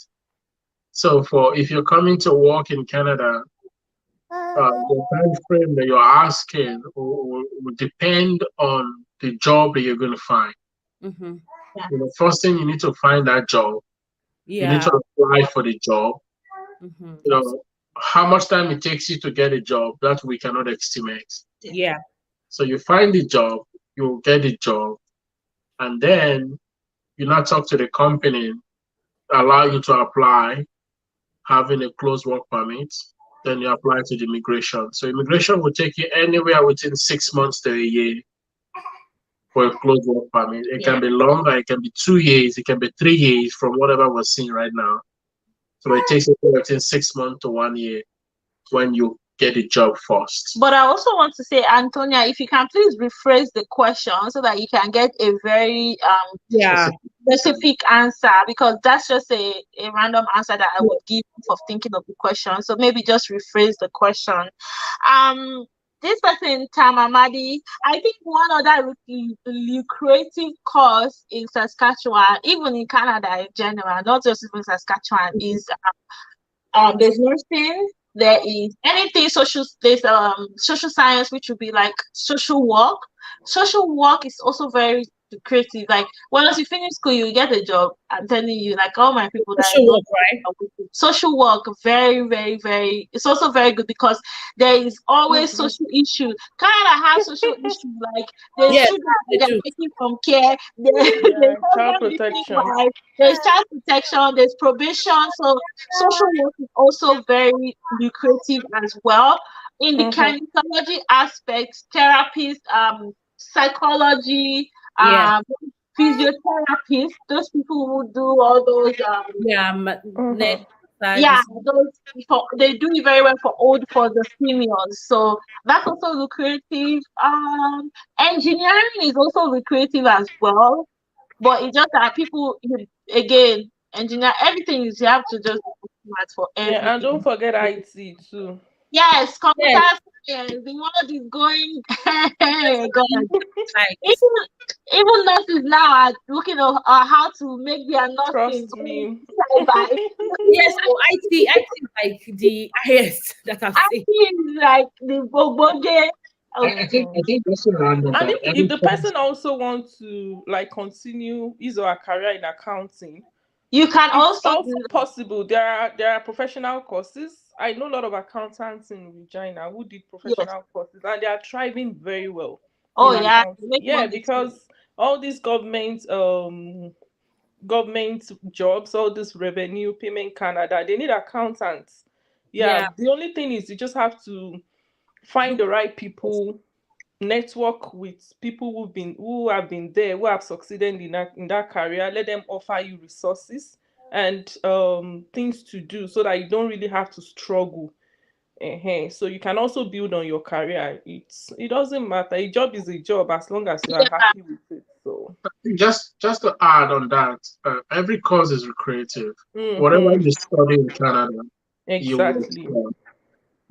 So, if you're coming to work in Canada, the time frame that you're asking will depend on the job that you're going to find. Mm-hmm. First thing, you need to find that job. You need Yeah. to apply for the job. Mm-hmm. How much time it takes you to get a job, that we cannot estimate. Yeah. So you find the job, you get the job, and then you now talk to the company, allow you to apply, having a closed work permit. Then you apply to the immigration. So immigration will take you anywhere within 6 months to a year for a closed work permit. It can be longer, it can be 2 years, it can be 3 years from whatever we're seeing right now. So it takes you within 6 months to 1 year when you get a job first. But I also want to say, Antonia, if you can please rephrase the question so that you can get a very specific answer, because that's just a random answer that I would give for thinking of the question. So maybe just rephrase the question. This person, Tamamadi, I think one other lucrative course in Saskatchewan, even in Canada in general, not just even Saskatchewan, is there's nursing. There is anything social. There's social science, which would be like social work. Social work is also very lucrative. Like once you finish school, you get a job. I'm telling you, like all my people that Social work, right? Social work, very, very, very. It's also very good because there is always social issues. Canada has social issues like there's children that are taken from care. There's child protection. There's child protection. There's probation. So social work is also very lucrative as well. In the kinesiology aspects, therapists, psychology, physiotherapists, those people who do all those those they do it very well for the seniors. So that's also lucrative. Engineering is also lucrative as well, but it's just that people again engineer everything is you have to just smart for everything. Yeah, and don't forget IT too. Yes, computer science. The world is going. God. Even nurses now are looking at how to make their nursing. Trust me. Yes, so IT is like the highest that I've seen. IT is like the boboge. I think that's around and if the person also wants to like continue his or her career in accounting, you can it's also possible. There are professional courses. I know a lot of accountants in Regina who did professional courses, and they are thriving very well. Oh yeah, because all these government jobs, all this revenue payment Canada, they need accountants. The only thing is you just have to find the right people, network with people who have been there, who have succeeded in that career, let them offer you resources and things to do so that you don't really have to struggle. So you can also build on your career. It doesn't matter. A job is a job as long as you are happy with it. So just to add on that, every course is recreative. Whatever you study in Canada, exactly. You will.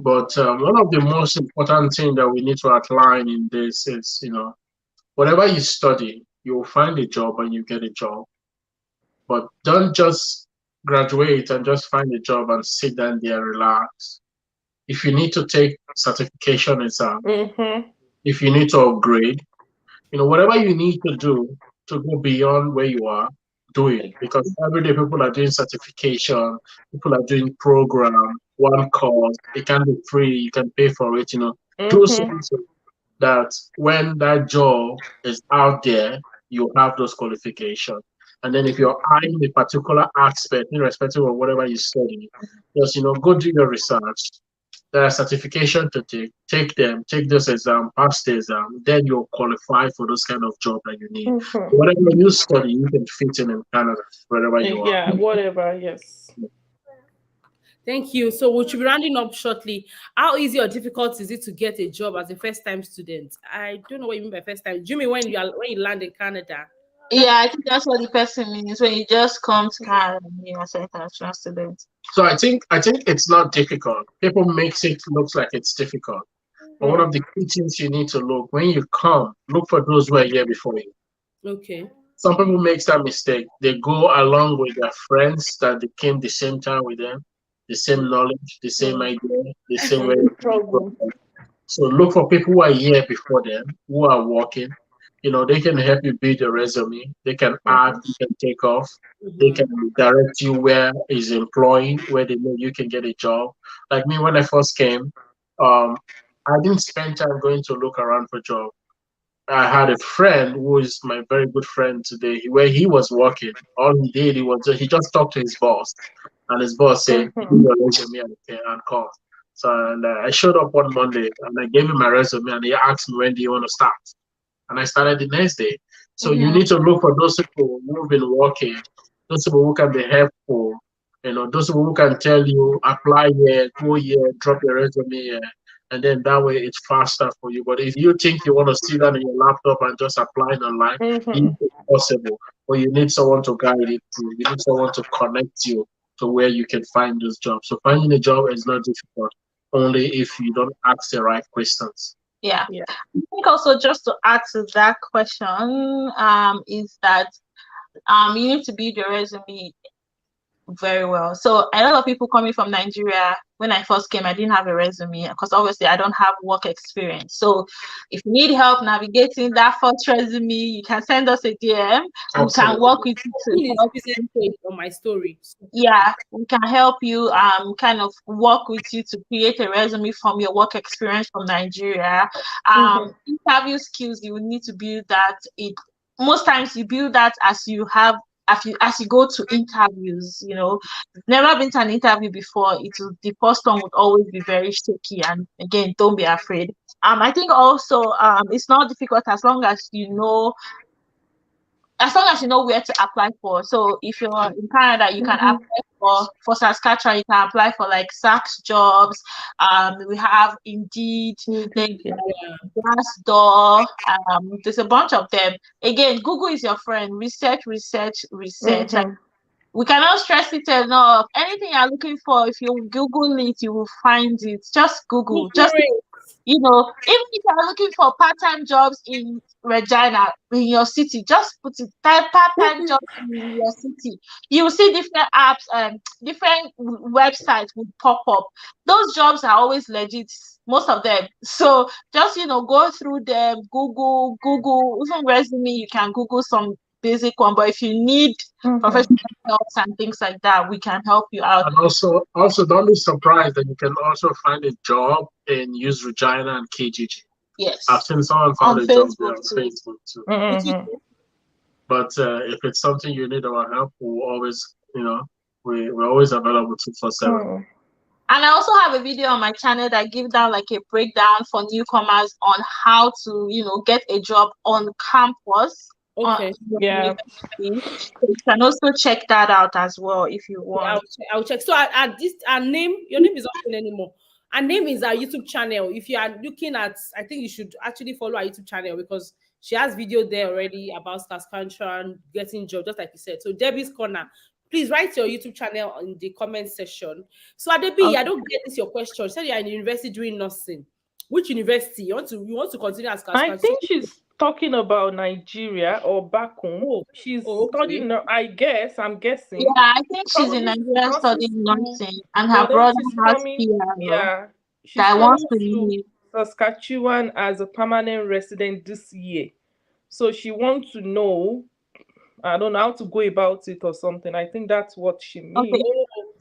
But one of the most important things that we need to outline in this is, whatever you study, you will find a job and you get a job. But don't just graduate and just find a job and sit down there, relax. If you need to take certification exam, Mm-hmm. if you need to upgrade, whatever you need to do to go beyond where you are, do it. Because every day people are doing certification, people are doing program, one course. It can be free, you can pay for it, do Mm-hmm. something that when that job is out there, you have those qualifications. And then if you're eyeing a particular aspect, irrespective of whatever you study, just go do your research. There are certification to take them, take this exam, pass the exam, then you'll qualify for those kind of job that you need. Mm-hmm. Whatever you study, you can fit in Canada, wherever you are. Yeah, whatever, yes. Thank you. So we should be rounding up shortly. How easy or difficult is it to get a job as a first-time student? I don't know what you mean by first time. Do you mean when you land in Canada? Yeah, I think that's what the person means when you just come to Canada and you're an international student. So I think it's not difficult. People makes it looks like it's difficult. But one of the key things you need to look when you come, look for those who are here before you. Okay. Some people make that mistake. They go along with their friends that they came the same time with them, the same knowledge, the same idea, the same way. And the struggle. So look for people who are here before them, who are working. They can help you build your resume. They can add, you can take off. They Mhm. can direct you where is employing, where they know you can get a job. Like me, when I first came, I didn't spend time going to look around for job. I had a friend who is my very good friend today. Where he was working, all he did he just talked to his boss, and his boss said, "Do Mm-hmm. your resume and call." So and I showed up one Monday and I gave him my resume and he asked me, "When do you want to start?" And I started the next day. So you Mm-hmm. need to look for those people who've been working, those people who can be helpful, those people who can tell you apply here, go here, drop your resume here, and then that way it's faster for you. But if you think you want to sit down on your laptop and just apply it online, Mm-hmm. it's possible. But you need someone to guide it through. You need someone to connect you to where you can find those jobs. So finding a job is not difficult, only if you don't ask the right questions. Yeah. Yeah. I think also just to add to that question, is that you need to build your resume very well. So a lot of people coming from Nigeria, when I first came, I didn't have a resume because obviously I don't have work experience. So if you need help navigating that first resume, you can send us a DM. We can Absolutely. work with you to His help business you. page on my story. Yeah, we can help you kind of work with you to create a resume from your work experience from Nigeria. Mm-hmm. Interview skills, you will need to build that. It most times you build that as you go to interviews. You've never been to an interview before, the first one would always be very shaky, and again, don't be afraid. I think also it's not difficult as long as you know where to apply for. So if you're in Canada, you can Mm-hmm. apply for Saskatchewan, you can apply for like Saks jobs. We have Indeed, then Indeed, yeah. Glassdoor. There's a bunch of them. Again, Google is your friend. Research, research, research. Like, Mm-hmm. we cannot stress it enough. Anything you're looking for, if you Google it, you will find it. Just Google. Just Great. even if you're looking for part-time jobs in Regina, in your city, just put it type part-time jobs in your city. You will see different apps and different websites will pop up. Those jobs are always legit, most of them. So just go through them, Google, even resume, you can Google some basic one. But if you need Mm-hmm. professional help and things like that, we can help you out. And also don't be surprised that you can also find a job in Use Regina and KGG. I've Yes. seen someone On found a job there Facebook on too. Facebook too. Mm-hmm. But if it's something you need our help, we're always available 247. Mm-hmm. And I also have a video on my channel that gives down like a breakdown for newcomers on how to, get a job on campus on Okay. your Yeah. university. So you can also check that out as well if you Okay, want. I'll check. So at this, our name, your name is not shown anymore. Our name is our YouTube channel. If you are looking at, I think you should actually follow our YouTube channel because she has video there already about Saskatchewan getting job, just like you said. So Debbie's Corner. Please write your YouTube channel in the comment section. So Adebi, I Okay. don't get this your question. You said you're in university doing nursing. Which university? You want to continue as I Saskatchewan? think she's talking about Nigeria or back home. Oh, She's oh, okay. studying, I guess, I'm Yeah, guessing, I think she's in probably Nigeria nursing studying school, nursing, and her but then brother she's has coming, PRO yeah, she's that wants coming to to leave. Saskatchewan as a permanent resident this year. So she wants to know, I don't know how to go about it or something. I think that's what she Okay, means.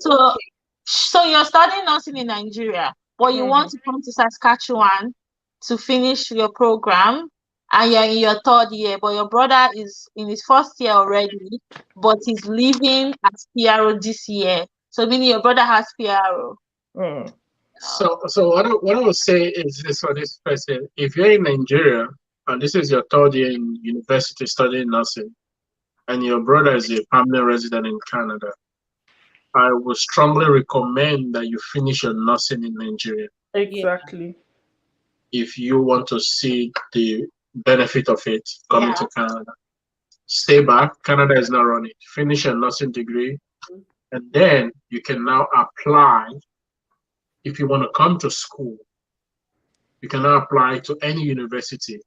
Oh, so okay. you're studying nursing in Nigeria, but you want Mhm. to come to Saskatchewan to finish your program, and you're in your third year, but your brother is in his first year already, but he's leaving as PRO this year. So meaning your brother has PRO. Mm. So what I would say is this for this person: if you're in Nigeria and this is your third year in university studying nursing, and your brother is a permanent resident in Canada, I would strongly recommend that you finish your nursing in Nigeria Yeah. Exactly. if you want to see the benefit of it coming Yeah. to Canada. Stay back. Canada is not running. Finish your nursing degree, and then you can now apply. If you want to come to school, you can now apply to any university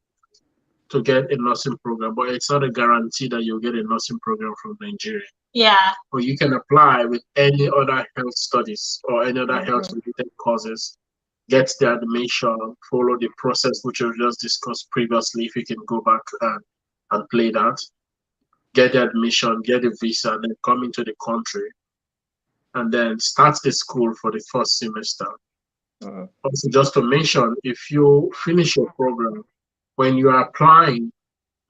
to get a nursing program, but it's not a guarantee that you'll get a nursing program from Nigeria. Yeah. Or you can apply with any other health studies or any other health Mhm. related courses, get the admission, follow the process which we've just discussed previously. If you can go back and play that, get the admission, get the visa, and then come into the country and then start the school for the first semester. Mm. Also, just to mention, if you finish your program, when you are applying,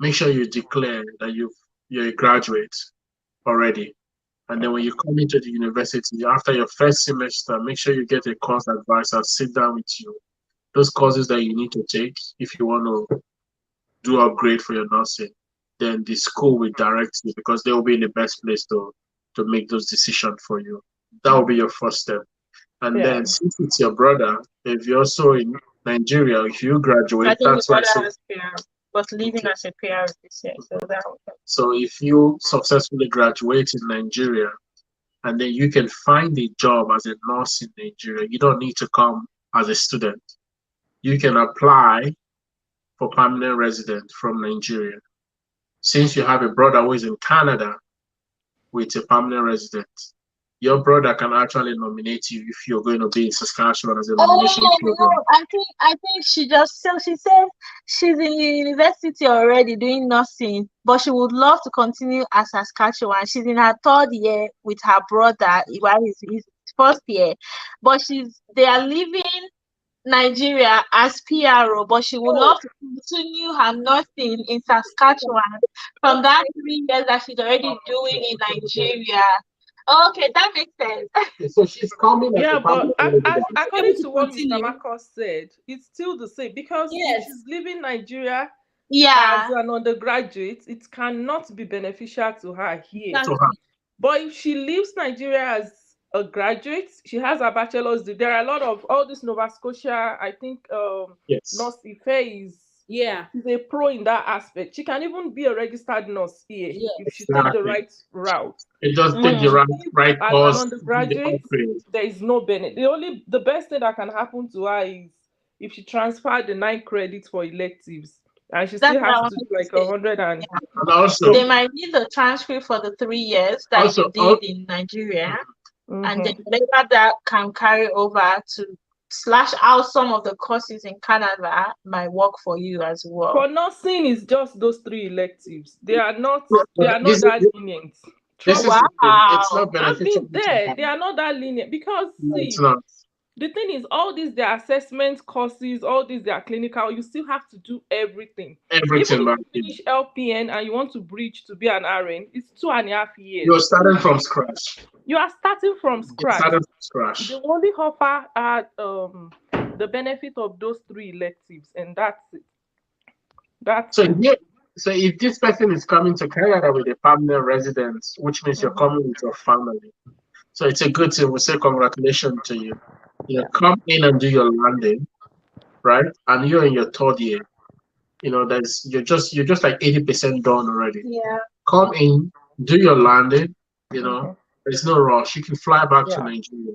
make sure you declare that you're a graduate already. And then when you come into the university, after your first semester, make sure you get a course advisor, sit down with you. Those courses that you need to take if you want to do upgrade for your nursing, then the school will direct you because they will be in the best place to make those decisions for you. That will be your first step. And Yeah. then since it's your brother, if you're also in Nigeria, if you I graduate, think your that's why I brother said has PRO, but leaving okay. as a PRO this year. So that So if you successfully graduate in Nigeria and then you can find a job as a nurse in Nigeria, you don't need to come as a student. You can apply for permanent resident from Nigeria. Since you have a brother who is in Canada with a permanent resident, your brother can actually nominate you if you're going to be in Saskatchewan as a nomination program. I think she said she's in university already doing nursing, but she would love to continue as Saskatchewan. She's in her third year with her brother while he's his first year, but they are leaving Nigeria as PRO, but she would Oh, love to continue her nursing in Saskatchewan from that okay. 3 years that she's already doing in Nigeria. Okay, that makes sense. So she's coming as a Yeah, but permanent resident. as Able according to to what Mr. continue. Marcos said, it's still the same because if Yes. she's leaving Nigeria as Yeah, an undergraduate, it cannot be beneficial to her here. To her. Exactly. But if she leaves Nigeria as a graduate, she has a bachelor's degree. There are a lot of all this Nova Scotia. I think Yes. Nurse Ife Yeah. is a pro in that aspect. She can even be a registered nurse here if she Yes. take the Exactly. right route. It just But take if the mm, she right leaves as an course, do the undergraduate, upgrade. there is no benefit. The best thing that can happen to her is if she transferred the 9 credits for electives, and she that's still what I has to wanted do to like a say. hundred and Yeah. And They also, might need the transcript for the 3 years that also, you did in Nigeria, and then Mhm. later that can carry over to slash out some of the courses in Canada might work for you as For well. nursing is just those 3 electives. They but are not that lenient. this Trust is me. the thing. It's Wow. not I've beneficial been to there. her. They are not that lenient because No, it's see, not. the thing is, all these their assessment courses, all these their clinical, you still have to do everything. Even Everything if back you here. finish LPN and you want to bridge to be an RN, it's 2.5 years. You're starting from scratch. You are starting from You're scratch. starting from They scratch. only offer the benefit of those 3 electives, and that's it. That's So it. yeah, so if this person is coming to Canada with a permanent residence, which means you're Mhm. coming with your family. So it's a good thing. We say congratulations to you. You know, Yeah. come in and do your landing, right? And you're in your third year. You know, there's you're just like 80% done already. Yeah. Come in, do your landing, you know, Mhm. there's no rush. You can fly back to Yeah. Nigeria,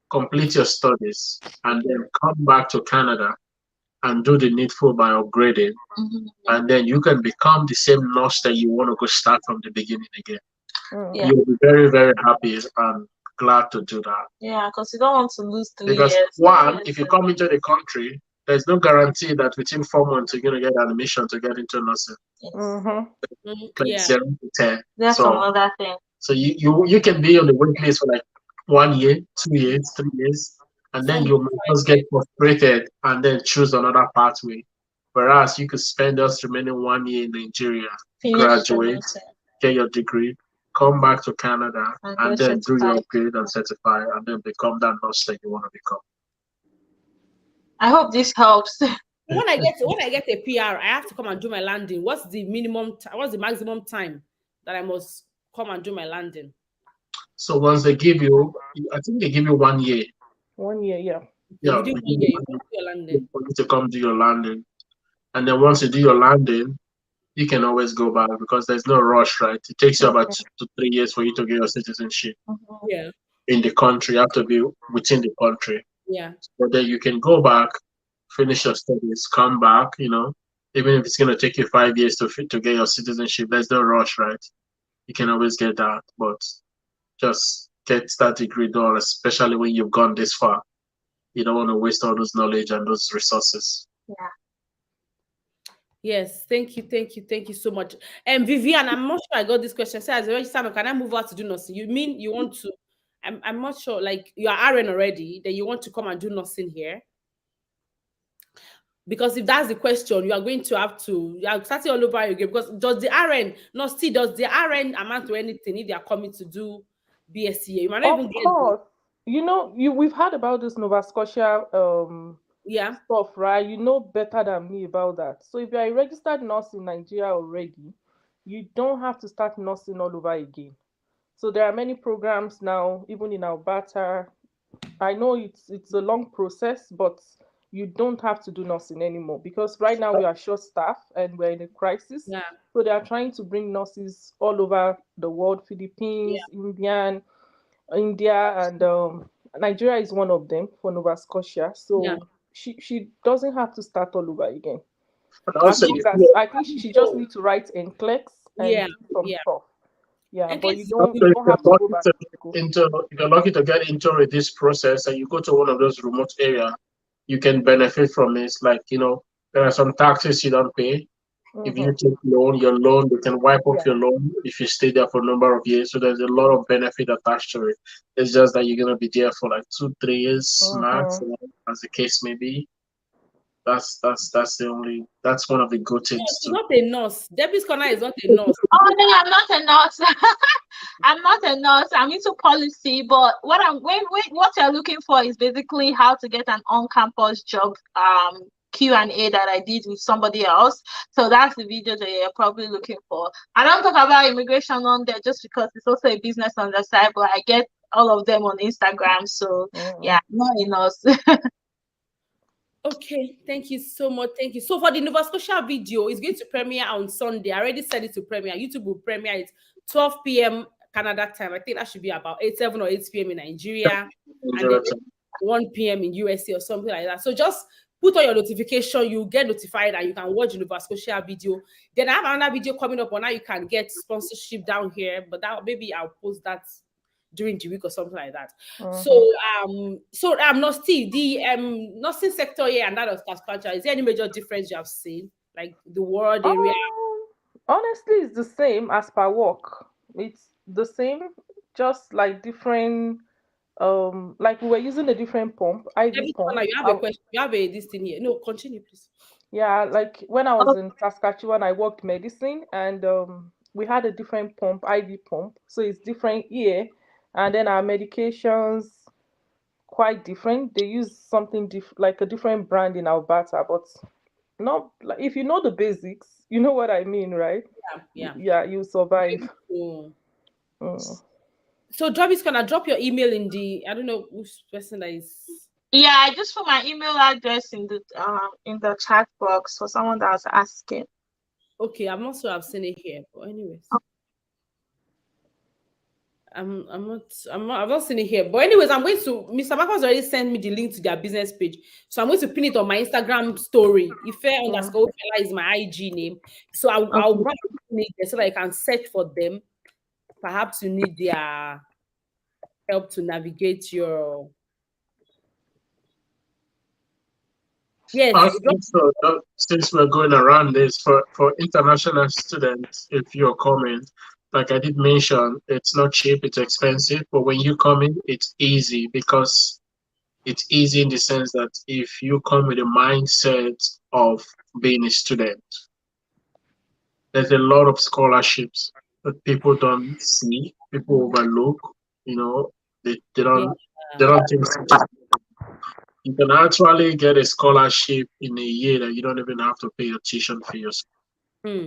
complete your studies, and then come back to Canada and do the needful by upgrading, and then you can become the same nurse that you want to go start from the beginning again. Yeah. You'll be very, very happy and glad to do that. Yeah, because you don't want to lose 3 Because years. one, if you come into the country, there's no guarantee that within 4 months you're going to get admission to get into nursing. Like Yeah. 0 to 10. That's another thing. So you can be on the wait list for like 1 year, 2 years, 3 years, and then you might just get frustrated and then choose another pathway. Whereas you could spend just remaining 1 year in Nigeria, graduate, get your degree, come back to Canada, and then do your upgrade and certify, and then become that nurse that you want to become. I hope this helps. When I get a PR, I have to come and do my landing. What's the maximum time that I must come and do my landing? So once they give you, I think they give you 1 year. 1 year, yeah. Yeah, within 1 year, you come do your landing. For you to come do your landing. And then once you do your landing, you can always go back because there's no rush, right? It takes you about 2 to 3 years for you to get your citizenship. Yeah. In the country, you have to be within the country. Yeah. But then you can go back, finish your studies, come back, even if it's going to take you 5 years to get your citizenship, there's no rush, right? You can always get that, but just get that degree done, especially when you've gone this far. You don't want to waste all those knowledge and those resources. Yeah. Yes, thank you so much. And Vivian, I'm not sure I got this question. Say, as a registered, can I move out to do nursing? You mean you want to? I'm not sure. Like you are RN already, then you want to come and do nursing here? Because if that's the question, you are going to have to. You are starting all over again. Because does the RN does the RN amount to anything if they are coming to do BSc? You might not even Of get. course. We've heard about this Nova Scotia stuff, right? You know better than me about that. So if you're a registered nurse in Nigeria already, you don't have to start nursing all over again. So there are many programs now, even in Alberta. I know it's a long process, but you don't have to do nursing anymore because right now we are short staffed and we're in a crisis. Yeah. So they are trying to bring nurses all over the world, Philippines, India, and Nigeria is one of them for Nova Scotia. So she doesn't have to start all over again. As long as I think she just needs to write NCLEX and do some stuff. Yeah, but you don't have to go back to school. If you're lucky to get into this process and you go to one of those remote areas, you can benefit from it. Like, there are some taxes you don't pay. If you take your loan, you can wipe off your loan if you stay there for a number of years. So there's a lot of benefit attached to it. It's just that you're going to be there for like 2-3 years max, as the case may be. That's one of the good things. She's not a nurse. Debbie's Corner is not a nurse. Oh no, I'm not a nurse. I'm not a nurse. I'm into policy, but what you're looking for is basically how to get an on-campus job Q&A that I did with somebody else. So that's the video that you're probably looking for. I don't talk about immigration on there just because it's also a business on the side, but I get all of them on Instagram. So yeah, not a nurse. Okay, thank you so much. Thank you. So for the Nova Scotia video, it's going to premiere on Sunday. I already said it to premiere. YouTube will premiere it 12 p.m. Canada time. I think that should be about 7 or 8 p.m. in Nigeria, and then 1 p.m. in USA or something like that. So just put on your notification, you get notified, and you can watch the Nova Scotia video. Then I have another video coming up on how you can get sponsorship down here, but that maybe I'll post that during the week or something like that. So Nosti, the nursing sector here and that of Saskatchewan, is there any major difference you have seen, like the world area? Honestly, it's the same as per work. It's the same, just like different. Like we were using a different pump. IV pump. You have a question. You have this thing here. No, continue, please. Yeah, like when I was in Saskatchewan, I worked medicine, and we had a different pump, IV pump. So it's different here. And then our medications quite different. They use something like a different brand in Alberta, but not like if you know the basics, you know what I mean, right? Yeah, you survive. So Joby's gonna drop your email in the, I don't know which person that is. Yeah, I just put my email address in the chat box for someone that was asking. Okay, I'm not sure I've seen it here, but anyways. I've not seen it here. But anyways, I'm going to Mr. Marcos already sent me the link to their business page. So I'm going to pin it on my Instagram story. Ife_Ofela is my IG name. So I'll Okay. go and pin it there so that I can search for them. Perhaps you need their help to navigate your yes. Also, since we're going around this for international students, if you're coming, like I did mention, it's not cheap, it's expensive, but when you come in, it's easy because it's easy in the sense that if you come with a mindset of being a student, there's a lot of scholarships that people don't see, people overlook, you know, they Yeah. don't think you can actually get a scholarship in a year that you don't even have to pay your tuition fees, Hmm.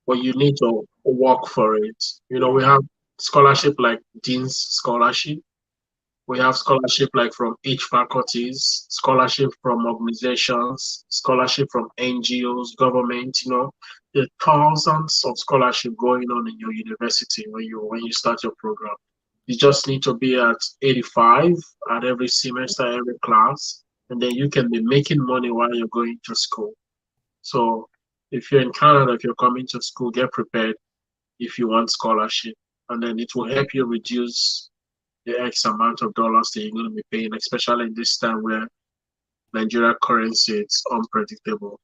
but you need to work for it. You know, we have scholarship like Dean's Scholarship. We have scholarship like from each faculties, scholarship from organizations, scholarship from NGOs, government, you know. There are thousands of scholarship going on in your university when you start your program. You just need to be at 85 at every semester, every class, and then you can be making money while you're going to school. So if you're in Canada, if you're coming to school, get prepared if you want scholarship, and then it will help you reduce the X amount of dollars that you're going to be paying, especially in this time where Nigeria currency is unpredictable.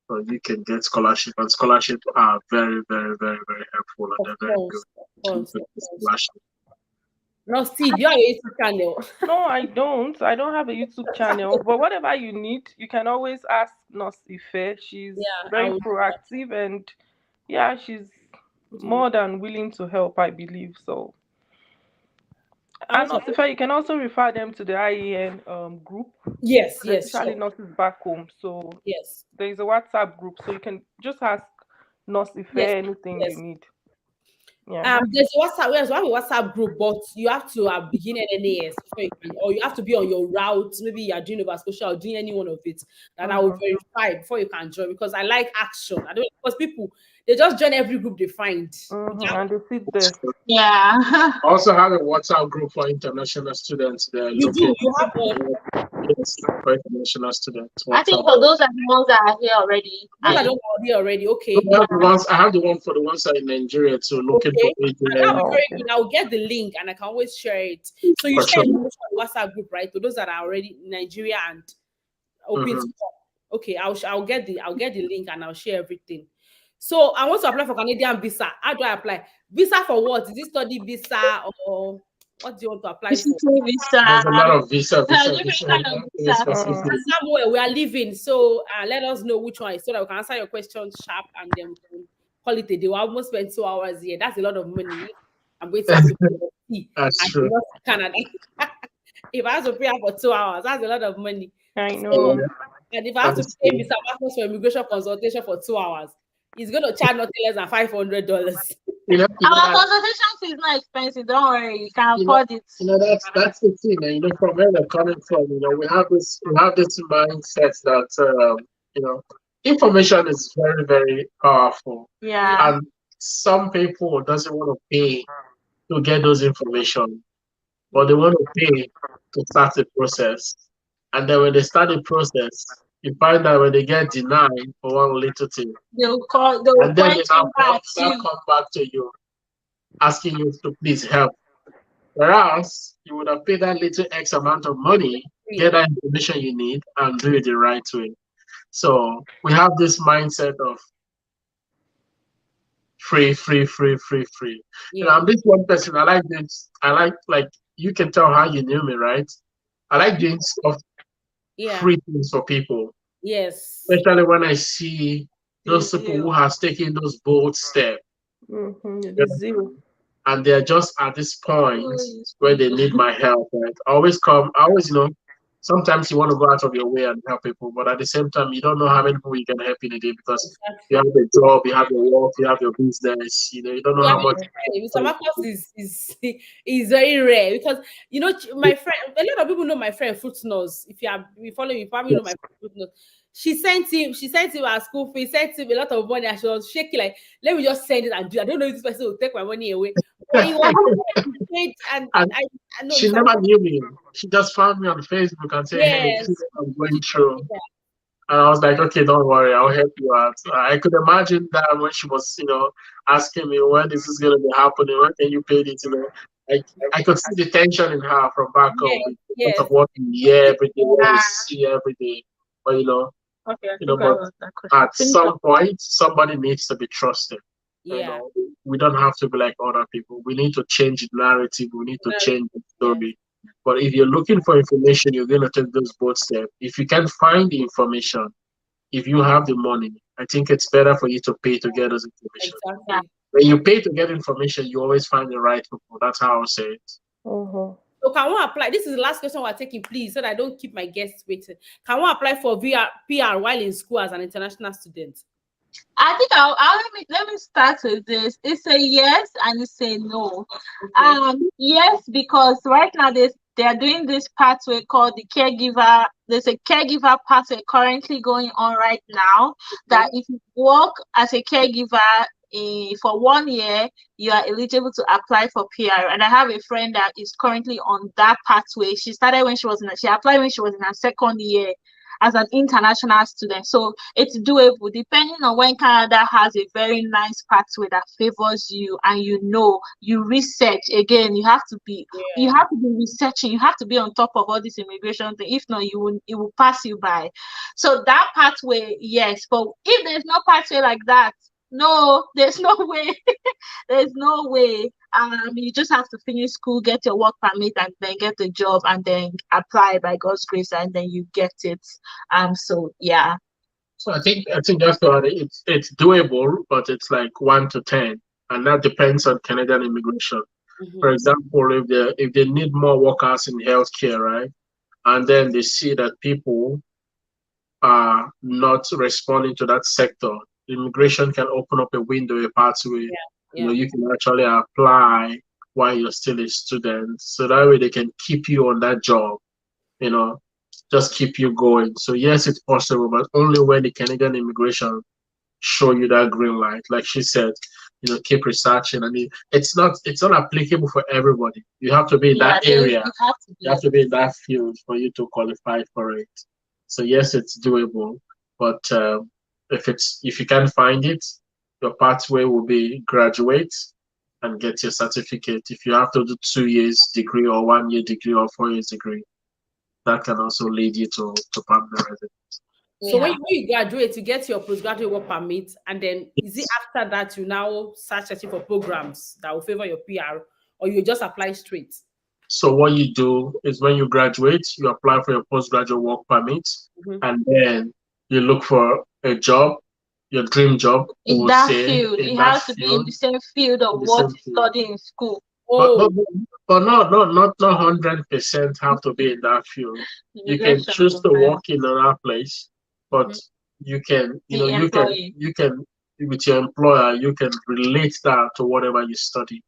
So you can get scholarship, and scholarships are very, very, very, very helpful, and Of they're very course. good. Of course. With Of the course. scholarship. No, Steve, you have a YouTube channel. No, I don't. I don't have a YouTube channel. But whatever you need, you can always ask Nurse Ife. She's Yeah, I very will. proactive and yeah, she's more than willing to help, I believe. So I and also. Nurse Ife, you can also refer them to the IEN group, Yes, yes, especially sure. nurses back home. So Yes, there is a WhatsApp group, so you can just ask Nurse Ife yes, anything you yes. need. Yeah. There's a WhatsApp. There's one WhatsApp group, but you have to begin NNAS before you can, or you have to be on your route. Maybe you are doing Nova Scotia or doing any one of it. That I will Mhm. verify before you can join because I like action. I don't because people they just join every group they find. And they sit there. Yeah. I also have a WhatsApp group for international students. They're You do. looking You have one. yes, for international students. I think WhatsApp. for those are the ones that are here already. Those are I don't already already. So Okay. I have the one for the ones that are in Nigeria too, looking for Okay. And that will be agents Oh, very okay. good. I'll get the link and I can always share it. So you for share sure. information on the WhatsApp group, right? To those that are already in Nigeria and open to Mhm. come. Okay, I'll get the link and I'll share everything. So I want to apply for Canadian visa. How do I apply? Visa for what? Is it study visa or what do you want to apply for? visiting visa, There's a lot of different visa, kind of visa. specific. Somewhere we are living. So let us know which one is so that we can answer your questions sharp and then we can call it a day. We almost spend 2 hours here. That's a lot of money. I'm going to have to pay for tea That's and true. not Canada. If I have to pay her for 2 hours, that's a lot of money. I So, know. Yeah, and if I have that to is pay true. Mr. Marcos for immigration consultation for 2 hours, he's going to charge nothing less than $500. Our consultation fee is not expensive. Don't worry, you can you know, afford it. that's the thing, and from where they're coming from, we have this mindset that you know, information is very, very powerful, Yeah, and some people doesn't want to pay to get those information, but they want to pay to start the process, and then when they start the process, you find that when they get denied for one little thing, they'll and then they point you back. now come back to you asking you to please help. Whereas you would have paid that little X amount of money, get that information you need, and do it the right way. So we have this mindset of free, free, free, free, free. Yeah. I'm this one person. I like this. I like you can tell how you knew me, right? I like doing stuff Yeah. free things for people, Yes. especially when I see those Yes, people you. who have taken those bold steps. The zeal. And they're just at this point where they need my help. Right? I always, sometimes you want to go out of your way and help people, but at the same time, you don't know how many people you can help in a day because you have Exactly. a job, you have your work, you have your business, you don't know Yeah, how much. Mr. Marcos is very rare because my friend. A lot of people know my friend Footnose. If you follow me, you probably know my Yes. friend Footnose. She sent him her school fee, sent him a lot of money, and she was shaking like, let me just send it and do. I don't know if this person will take my money away. But you was straight, and And I know she Mr. never knew me. She just found me on Facebook and said, "Hey, this is Yes, what I'm going she told through." me that. And I was like, "Okay, don't worry, I'll help you out." I could imagine that when she was, asking me, "When is this going to be happening? When can you pay it?" I could see the tension in her from back home Yes, because of yes, what we hear every day, what we Yeah. see every day. But Okay, I you know, think I but was that question. at Finish up. some point, somebody needs to be trusted. You yeah. know, we don't have to be like other people. We need to change the narrative. We need to change the Yes, story. But if you're looking for information, you're going to take those both steps. If you can find the information, if you have the money, I think it's better for you to pay to get those information. Yeah. exactly. When you pay to get information, you always find the right people. That's how I say it. Mhm. So can we apply? This is the last question we're taking, please, so that I don't keep my guests waiting. Can we apply for PR while in school as an international student? I think I'll let me start with this. It's a yes and it's a no. Okay. Yes, because right now they are doing this pathway called the caregiver. There's a caregiver pathway currently going on right now. That if you work as a caregiver for 1 year, you are eligible to apply for PR. And I have a friend that is currently on that pathway. She started when she applied when she was in her second year as an international student. So it's doable depending on when Canada has a very nice pathway that favors you and you research again. You Yeah. have to be researching, you have to be on top of all this immigration thing. If not, it will pass you by. So that pathway, yes. But if there's no pathway like that, no, there's no way. There's no way. You just have to finish school, get your work permit, and then get a job, and then apply by God's grace, and then you get it. So yeah. So I think just to add, it's doable, but it's like 1 to 10, and that depends on Canadian immigration. For Mm-hmm. example, if they need more workers in healthcare, right, and then they see that people are not responding to that sector, immigration can open up a window, a pathway. Yeah. Yeah. You can actually apply while you're still a student, so that way they can keep you on that job. You know, just keep you going. So yes, it's possible, but only when the Canadian immigration show you that green light. Like she said, keep researching. I mean, it's not applicable for everybody. You have to be in Yeah, that area. you have to You be. have to be in that field for you to qualify for it. So yes, it's doable. But if you can't find it, your pathway will be graduate and get your certificate. If you have to do 2 years degree or 1 year degree or 4 years degree, that can also lead you to permanent residence. So when Yeah. you graduate, you get your postgraduate work permit, and then is it Yes. after that you now start searching for programs that will favor your PR, or you just apply straight? So what you do is when you graduate, you apply for your postgraduate work permit, Mm-hmm. and then you look for a job, your dream job, we In will that say, field, in it that has to be in field, the same field in of the what same you field. study in school. But Oh, but but not 100% have to be in that field. You can Immigration choose to sometimes work in another place, but mhm. you can the employee. with your employer you can relate that to whatever you study.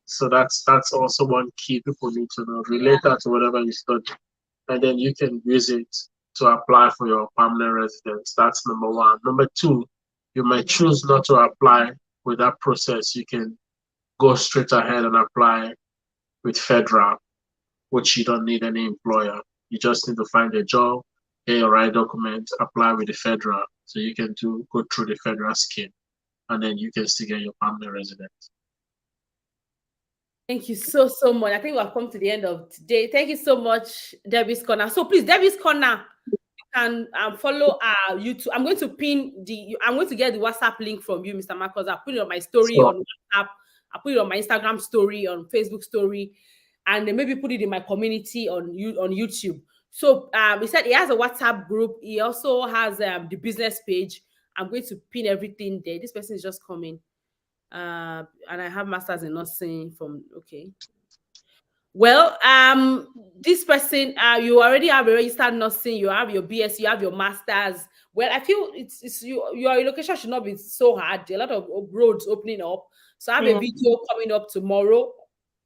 So that's also one key people need to know. Yeah. Relate that to whatever you study, and then you can use it to apply for your permanent residence. That's number one. Number two, you might choose not to apply with that process. You can go straight ahead and apply with federal, which you don't need any employer. You just need to find a job, get your right document, apply with the federal. So you can go through the federal scheme, and then you can still get your permanent residence. Thank you so much. I think we have come to the end of today. Thank you so much, Debbie's Corner. So please, Debbie's Corner, you can follow our YouTube. I'm going to I'm going to get the WhatsApp link from you, Mr. Marcos. I'll put it on my story So on WhatsApp. I'll put it on my Instagram story, on Facebook story, and then maybe put it in my community on YouTube. So he said he has a WhatsApp group. He also has the business page. I'm going to pin everything there. This person is just coming. And I have masters in nursing from okay. Well, this person, you already have a registered nursing, you have your BS, you have your masters. Well, I feel it's your relocation should not be so hard. There are a lot of roads opening up. So I have a Yeah. video coming up tomorrow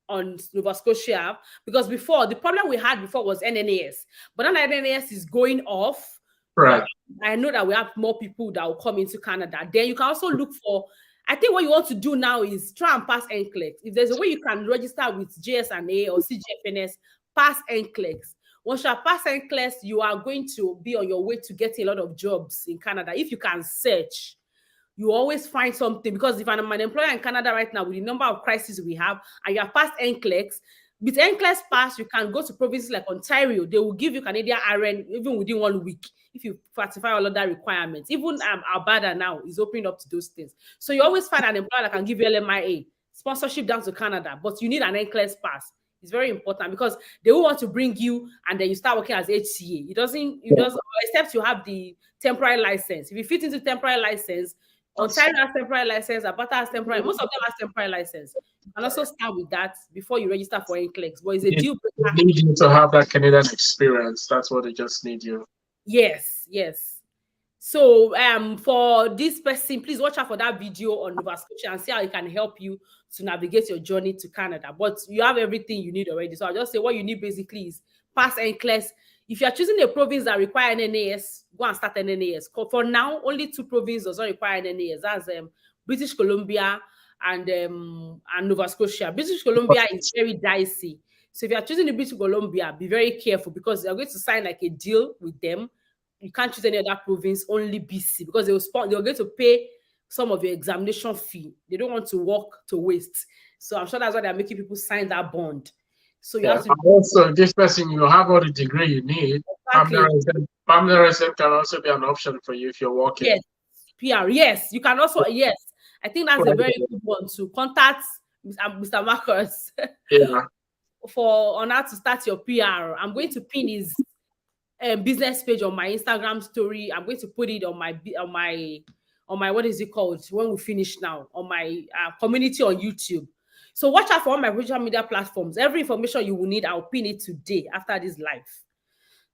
on Nova Scotia, because before the problem we had before was NNAS, but now that NNAS is going off, right. I know that we have more people that will come into Canada. Then you can also look for I think what you want to do now is try and pass NCLEX. If there's a way you can register with JSNA or CGFNS, pass NCLEX. Once you pass NCLEX, you are going to be on your way to getting a lot of jobs in Canada. If you can search, you always find something, because if I'm an employer in Canada right now with the number of crises we have, and you have passed NCLEX, with NCLEX pass, you can go to provinces like Ontario. They will give you Canadian RN even within 1 week if you satisfy all of that requirements. Even Alberta now is opening up to those things. So you always find an employer that can give you LMIA, sponsorship down to Canada, but you need an NCLEX pass. It's very important because they will want to bring you and then you start working as HCA. It doesn't, except you have the temporary license. If you fit into temporary license, Ontario has temporary license, Alberta has temporary, most of them has temporary license. You can also start with that before you register for NCLEX, but it's a deal breaker. They need you to have that Canadian experience. That's what they just need you. Yes. So for this person, please watch out for that video on Nova Scotia and see how it can help you to navigate your journey to Canada. But you have everything you need already. So I'll just say what you need basically is pass NCLEX. If you're choosing a province that require NNAS, go and start NNAS. For now, only 2 provinces does not require NNAS. That's British Columbia and Nova Scotia. British Columbia is very dicey. So if you're choosing the British Columbia, be very careful because you're going to sign like a deal with them. You can't choose any other province, only BC, because they're going to pay some of your examination fee. They don't want to work to waste. So I'm sure that's why they're making people sign that bond. So you have to also, this person, you have all the degree you need. Exactly. Permanent resident can also be an option for you if you're working. Yes, PR. Yes, you can also. Yes, I think that's a very good one to contact Mr. Marcus. Yeah. On how to start your PR. I'm going to pin his business page on my Instagram story. I'm going to put it on my what is it called when we finish now, on my community on YouTube. So watch out for all my social media platforms. Every information you will need, I'll pin it today after this live.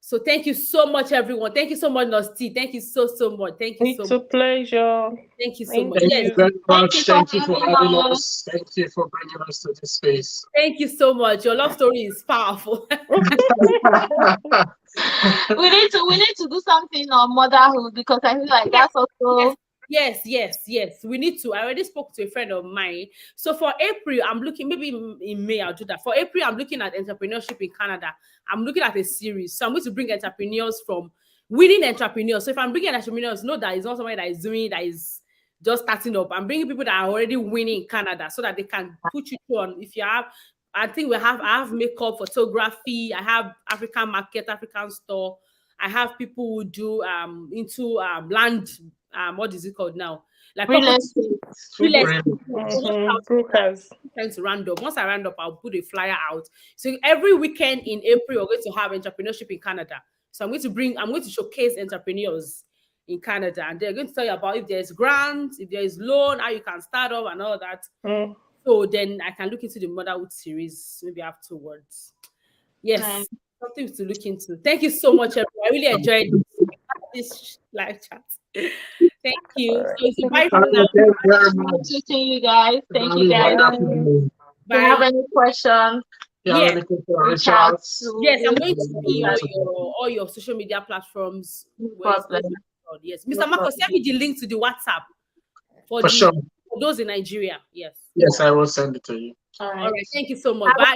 So thank you so much, everyone. Thank you so much, Nosti. Thank you so much. Thank you so much. It's a pleasure. Thank you so much. Thank Yes. you very much. Thank you for having us. Thank you for bringing us to this space. Thank you so much. Your love story is powerful. we need to do something on motherhood because I feel like that's also Yes. We need to. I already spoke to a friend of mine. So for April, I'm looking, maybe in May, I'll do that. For April, I'm looking at entrepreneurship in Canada. I'm looking at a series. So I'm going to bring entrepreneurs from winning entrepreneurs. So if I'm bringing entrepreneurs, know that it's not somebody that is doing, that is just starting up. I'm bringing people that are already winning in Canada so that they can put you on. If you have, I have makeup, photography. I have African market, African store. I have people who do into land. What is it called now? Like real estate. Brokers. Trying to round up. Once I round up, I'll put a flyer out. So every weekend in April, we're going to have entrepreneurship in Canada. So I'm going to showcase entrepreneurs in Canada, and they're going to tell you about if there's grants, if there is loan, how you can start up and all that. So then I can look into the motherhood series maybe afterwards. Yes, something to look into. Thank you so much, everyone. I really enjoyed this live chat. Thank you. So bye for now. Thank you very you guys. Thank you guys. Bye. Do you have any questions? Yes. Yes, I'm going to be all your social media platforms. Yes, Mr. Marcos, send me the link to the WhatsApp for sure. For those in Nigeria. Yes. Yes, I will send it to you. All right. Thank you so much. Bye.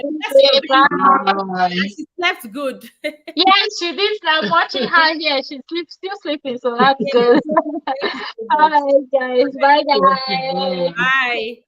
Bye. She slept good. Yes, she did. I'm watching her here. She's still sleeping, so that's good. All right, guys. Bye, guys. Bye.